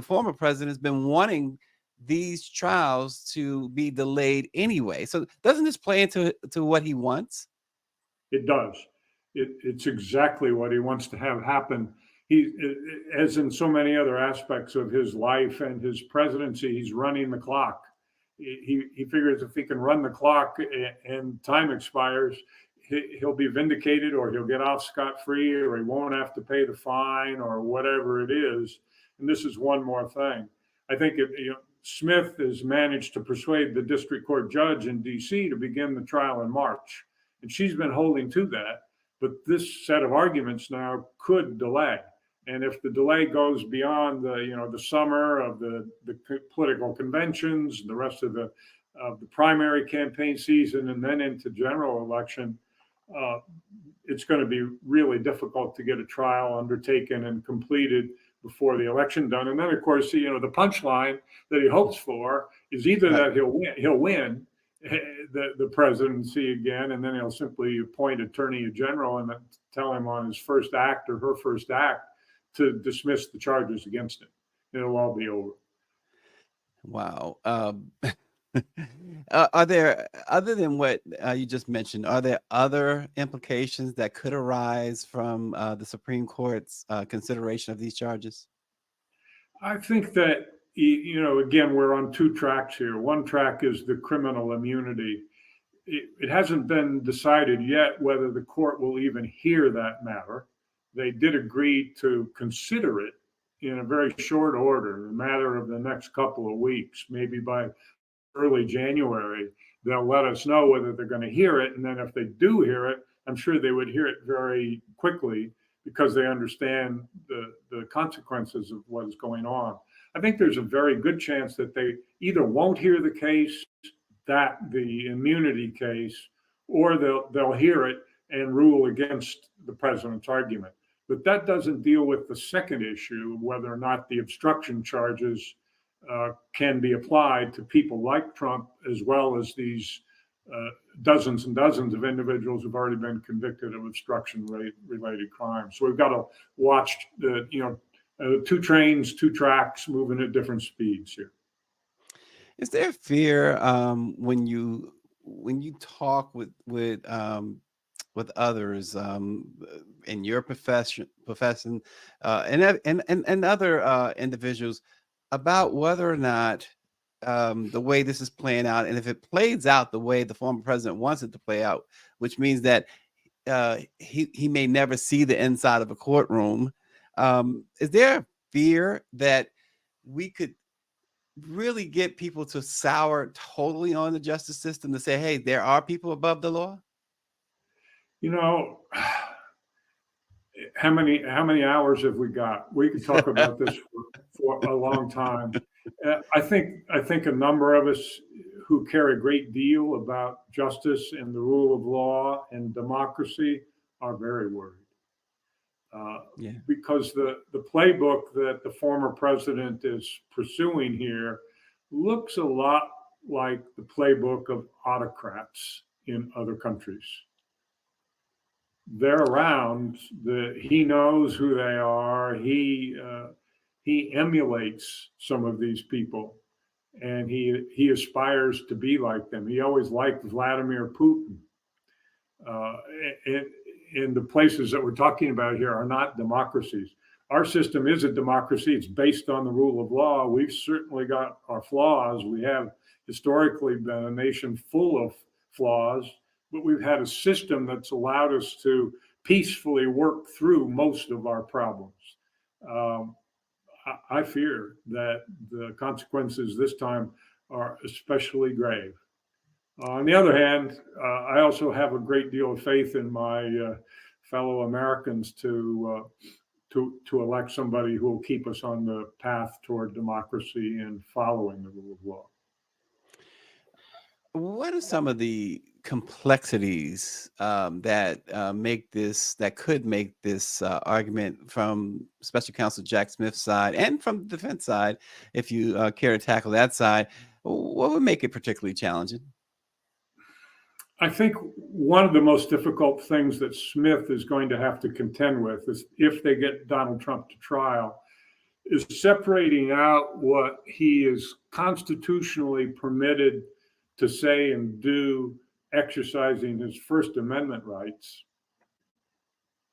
former president, has been wanting these trials to be delayed anyway. So doesn't this play into what he wants? It does. It's exactly what he wants to have happen. As in so many other aspects of his life and his presidency, he's running the clock. He figures if he can run the clock and time expires, he'll be vindicated, or he'll get off scot-free, or he won't have to pay the fine, or whatever it is. And this is one more thing. I think Smith has managed to persuade the district court judge in D.C. to begin the trial in March, and she's been holding to that. But this set of arguments now could delay. And if the delay goes beyond the summer of the political conventions, the rest of the primary campaign season, and then into general election, it's going to be really difficult to get a trial undertaken and completed before the election done. And then, of course, the punchline that he hopes for is either that he'll win the presidency again, and then he'll simply appoint attorney general and tell him on his first act or her first act to dismiss the charges against him. It'll all be over. Wow. Are there, other than what you just mentioned, are there other implications that could arise from the Supreme Court's consideration of these charges? I think that, again, we're on two tracks here. One track is the criminal immunity. It hasn't been decided yet whether the court will even hear that matter. They did agree to consider it in a very short order, a matter of the next couple of weeks, maybe by early January. They'll let us know whether they're going to hear it. And then if they do hear it, I'm sure they would hear it very quickly, because they understand the consequences of what is going on. I think there's a very good chance that they either won't hear the case, the immunity case, or they'll hear it and rule against the president's argument. But that doesn't deal with the second issue, whether or not the obstruction charges can be applied to people like Trump, as well as these dozens and dozens of individuals who've already been convicted of obstruction-related crimes. So we've got to watch two trains, two tracks moving at different speeds here. Is there fear when you talk with others in your profession, and other individuals, about whether or not the way this is playing out, and if it plays out the way the former president wants it to play out, which means that he may never see the inside of a courtroom, is there a fear that we could really get people to sour totally on the justice system, to say, hey, there are people above the law? How many hours have we got? We could talk about this for a long time. I think a number of us who care a great deal about justice and the rule of law and democracy are very worried. Because the playbook that the former president is pursuing here looks a lot like the playbook of autocrats in other countries. They're around. He knows who they are. He emulates some of these people, and he aspires to be like them. He always liked Vladimir Putin. Uh, and the places that we're talking about here are not democracies. Our system is a democracy. It's based on the rule of law. We've certainly got our flaws. We have historically been a nation full of flaws, but we've had a system that's allowed us to peacefully work through most of our problems. Um, I fear that the consequences this time are especially grave. On the other hand, I also have a great deal of faith in my fellow Americans to elect somebody who will keep us on the path toward democracy and following the rule of law. What are some of the complexities that could make this argument from Special Counsel Jack Smith's side and from the defense side, if you care to tackle that side? What would make it particularly challenging? I think one of the most difficult things that Smith is going to have to contend with is if they get Donald Trump to trial, is separating out what he is constitutionally permitted to say and do, exercising his First Amendment rights,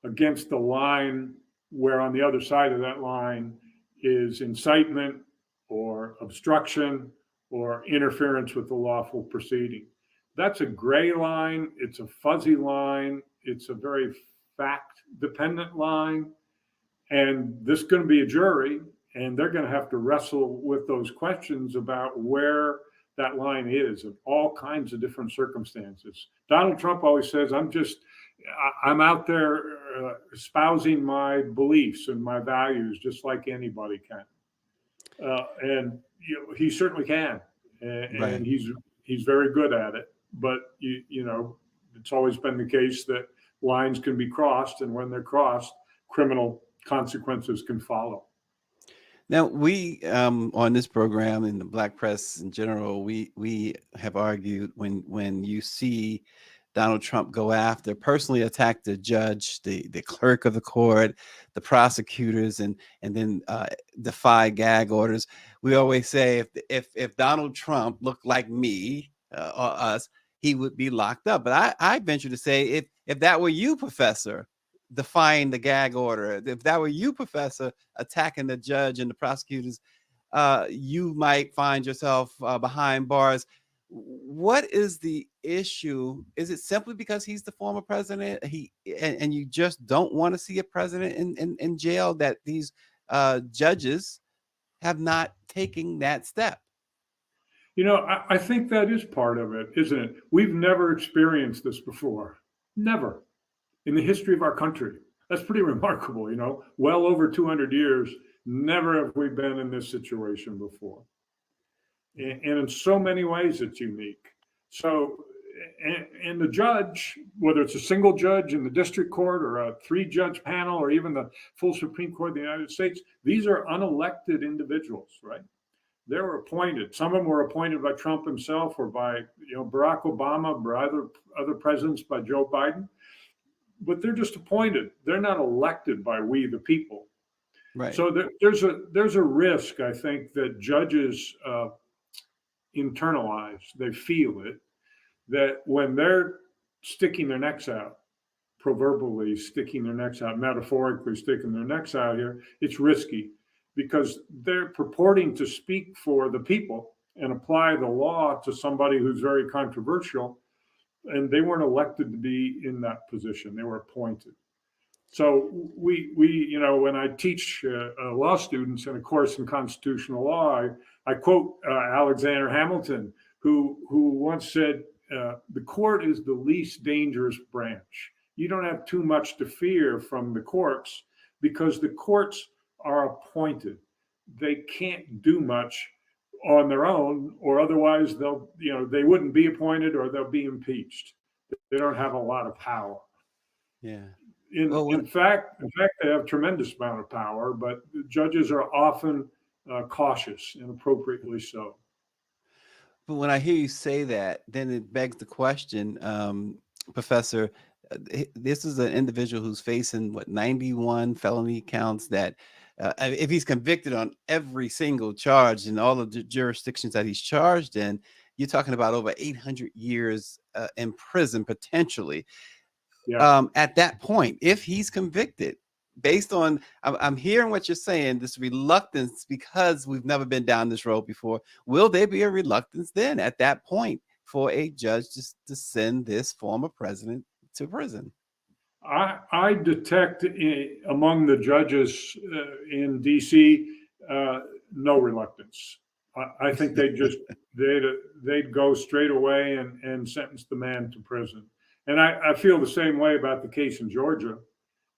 against the line where on the other side of that line is incitement or obstruction or interference with the lawful proceeding. That's a gray line. It's a fuzzy line. It's a very fact dependent line. And this is going to be a jury, and they're going to have to wrestle with those questions about where that line is in all kinds of different circumstances. Donald Trump always says, I'm out there espousing my beliefs and my values just like anybody can. And he certainly can. And Right. he's very good at it. But, it's always been the case that lines can be crossed. And when they're crossed, criminal consequences can follow. Now, we on this program and the Black press in general, we have argued when you see Donald Trump go after, personally attack the judge, the clerk of the court, the prosecutors, and then defy gag orders. We always say if Donald Trump looked like me or us, he would be locked up. But I venture to say if that were you, Professor, defying the gag order, if that were you, Professor, attacking the judge and the prosecutors, you might find yourself behind bars. What is the issue? Is it simply because he's the former president? And you just don't want to see a president in jail, that these judges have not taken that step? I think that is part of it, isn't it? We've never experienced this before. Never. In the history of our country. That's pretty remarkable, well over 200 years, never have we been in this situation before. And in so many ways, it's unique. So, and the judge, whether it's a single judge in the district court or a 3-judge panel or even the full Supreme Court of the United States, these are unelected individuals, right? They were appointed. Some of them were appointed by Trump himself or by Barack Obama, by other presidents, by Joe Biden. But they're just appointed. They're not elected by we, the people. Right. So there's a risk, I think, that judges internalize, they feel it, that when they're sticking their necks out, proverbially sticking their necks out, metaphorically sticking their necks out here, it's risky because they're purporting to speak for the people and apply the law to somebody who's very controversial. And they weren't elected to be in that position. They were appointed. So we when I teach law students in a course in constitutional law, I quote Alexander Hamilton, who once said, the court is the least dangerous branch. You don't have too much to fear from the courts because the courts are appointed. They can't do much on their own, or otherwise they wouldn't be appointed or they'll be impeached. They don't have a lot of power. Yeah. In fact, they have a tremendous amount of power, but judges are often cautious, and appropriately so. But when I hear you say that, then it begs the question, Professor, this is an individual who's facing 91 felony counts that if he's convicted on every single charge in all of the jurisdictions that he's charged in, you're talking about over 800 years in prison potentially. Yeah. At that point, if he's convicted, based on, I'm hearing what you're saying, this reluctance because we've never been down this road before. Will there be a reluctance then at that point for a judge to send this former president to prison? I detect among the judges in DC no reluctance. I think they'd go straight away and sentence the man to prison. And I feel the same way about the case in Georgia.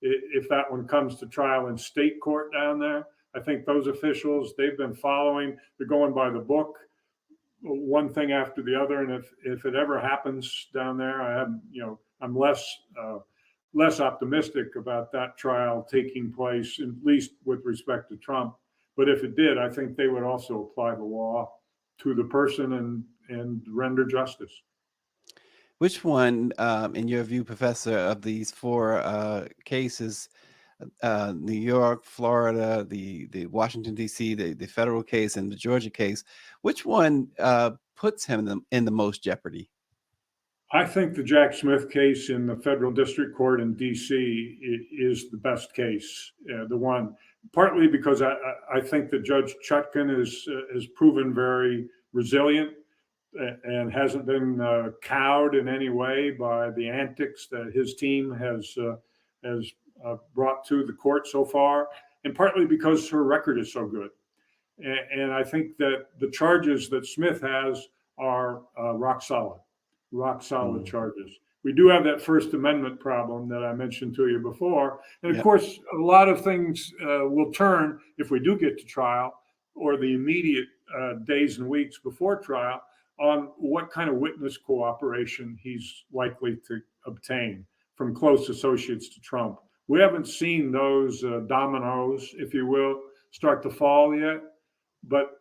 If that one comes to trial in state court down there, I think those officials, they've been following, they're going by the book, one thing after the other. And if it ever happens down there, I'm less optimistic about that trial taking place, at least with respect to Trump. But if it did, I think they would also apply the law to the person and render justice. Which one, in your view, Professor, of these four cases, New York, Florida, the Washington, D.C., the federal case, and the Georgia case, which one puts him in the most jeopardy? I think the Jack Smith case in the federal district court in D.C. is the best case, the one, partly because I think that Judge Chutkan is proven very resilient and hasn't been cowed in any way by the antics that his team has brought to the court so far, and partly because her record is so good. And I think that the charges that Smith has are rock solid charges. We do have that First Amendment problem that I mentioned to you before. And of course, a lot of things will turn if we do get to trial or the immediate days and weeks before trial on what kind of witness cooperation he's likely to obtain from close associates to Trump. We haven't seen those dominoes, if you will, start to fall yet. But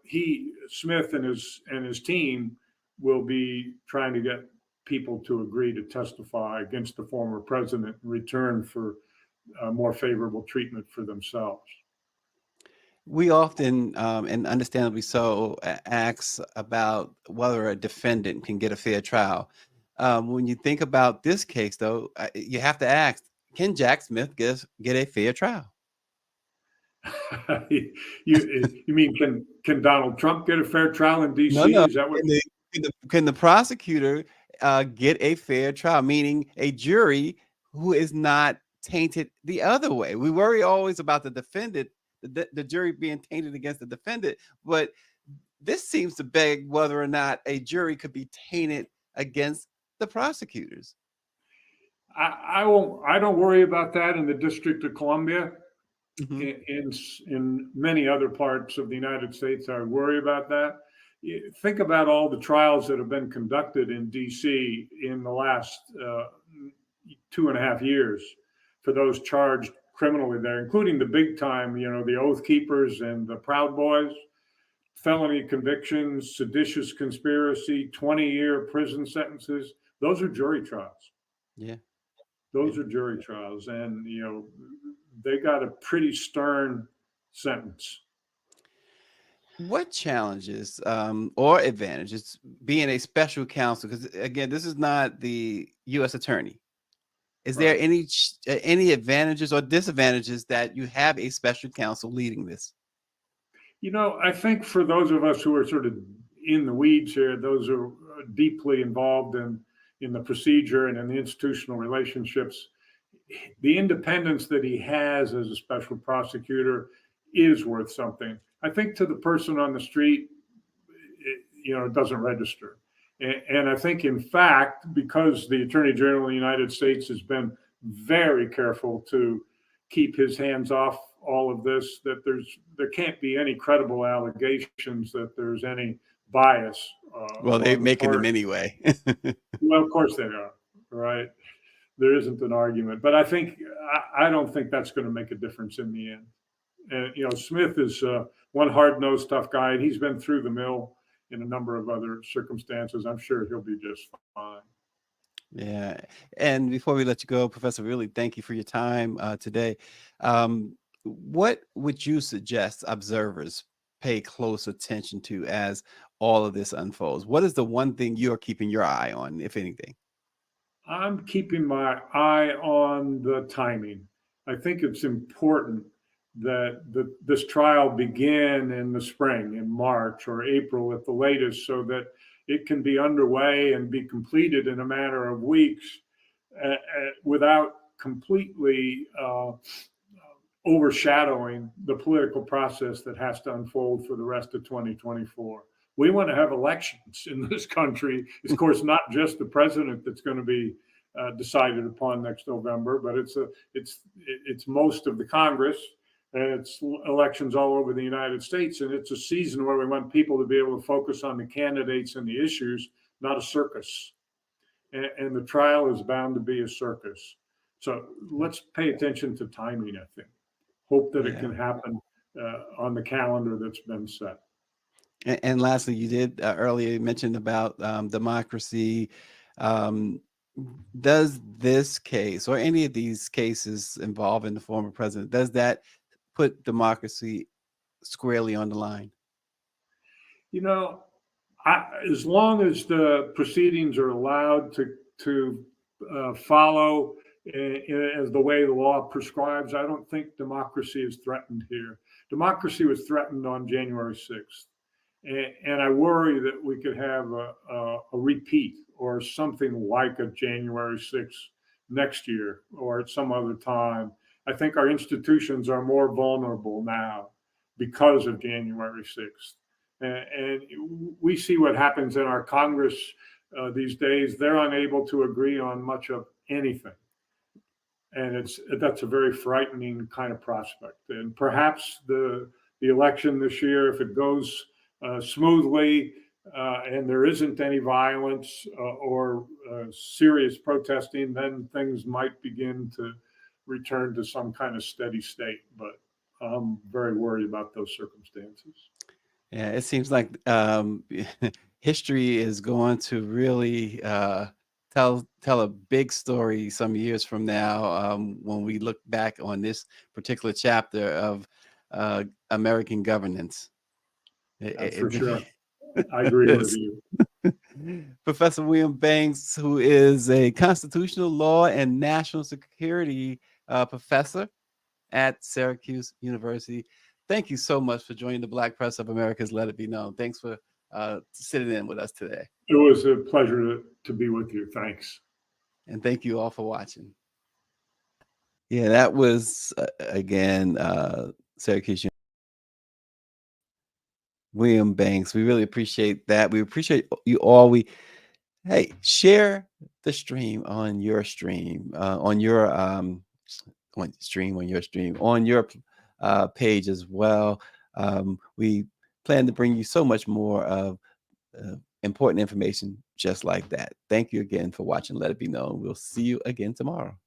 Smith and his team will be trying to get people to agree to testify against the former president in return for more favorable treatment for themselves. We often, and understandably so, ask about whether a defendant can get a fair trial. When you think about this case, though, you have to ask, can Jack Smith get a fair trial? You mean can Donald Trump get a fair trial in D.C.? No. Is that what? Can the prosecutor get a fair trial, meaning a jury who is not tainted the other way? We worry always about the defendant, the jury being tainted against the defendant, but this seems to beg whether or not a jury could be tainted against the prosecutors. I don't worry about that in the District of Columbia. In many other parts of the United States, I worry about that. Think about all the trials that have been conducted in D.C. in the last 2.5 years for those charged criminally there, including the big time, the Oath Keepers and the Proud Boys, felony convictions, seditious conspiracy, 20-year prison sentences. Those are jury trials. Yeah. Those are jury trials. And, they got a pretty stern sentence. What challenges or advantages being a special counsel? Because again, this is not the U.S. attorney. Is there any advantages or disadvantages that you have a special counsel leading this? I think for those of us who are sort of in the weeds here, those are deeply involved in the procedure and in the institutional relationships, the independence that he has as a special prosecutor is worth something. I think to the person on the street, it doesn't register. And I think, in fact, because the Attorney General of the United States has been very careful to keep his hands off all of this, that there can't be any credible allegations that there's any bias. Well, they're making them anyway. Well, of course they are, right? There isn't an argument, but I don't think that's going to make a difference in the end. And Smith is one hard-nosed, tough guy, and he's been through the mill in a number of other circumstances. I'm sure he'll be just fine. Yeah. And before we let you go, Professor, really thank you for your time today. What would you suggest observers pay close attention to as all of this unfolds? What is the one thing you're keeping your eye on, if anything? I'm keeping my eye on the timing. I think it's important that this trial begin in the spring, in March or April at the latest, so that it can be underway and be completed in a matter of weeks without completely overshadowing the political process that has to unfold for the rest of 2024. We want to have elections in this country. Of course, not just the president that's going to be decided upon next November, but it's most of the Congress, and it's elections all over the United States, and it's a season where we want people to be able to focus on the candidates and the issues, not a circus. And the trial is bound to be a circus. So let's pay attention to timing, I think. Hope that it Yeah. can happen on the calendar that's been set. And lastly, you did earlier mention about democracy. Um, does this case or any of these cases involving the former president, does that put democracy squarely on the line? You know, as long as the proceedings are allowed to follow as the way the law prescribes, I don't think democracy is threatened here. Democracy was threatened on January 6th. And I worry that we could have a repeat or something like a January 6th next year or at some other time. I think our institutions are more vulnerable now because of January 6th. And we see what happens in our Congress these days. They're unable to agree on much of anything. And that's a very frightening kind of prospect. And perhaps the election this year, if it goes smoothly and there isn't any violence or serious protesting, then things might begin to return to some kind of steady state. But I'm very worried about those circumstances. Yeah, it seems like history is going to really tell a big story some years from now when we look back on this particular chapter of American governance. That's for It sure. I really agree with is. you. Professor William Banks, who is a constitutional law and national security professor at Syracuse University. Thank you so much for joining the Black Press of America's Let It Be Known. Thanks for sitting in with us today. It was a pleasure to be with you. Thanks. And thank you all for watching. Yeah, that was, again, Syracuse William Banks. We really appreciate that. We appreciate you all. Hey, share the stream on your stream, on your on your page as well. We plan to bring you so much more of important information just like that. Thank you again for watching Let It Be Known. We'll see you again tomorrow.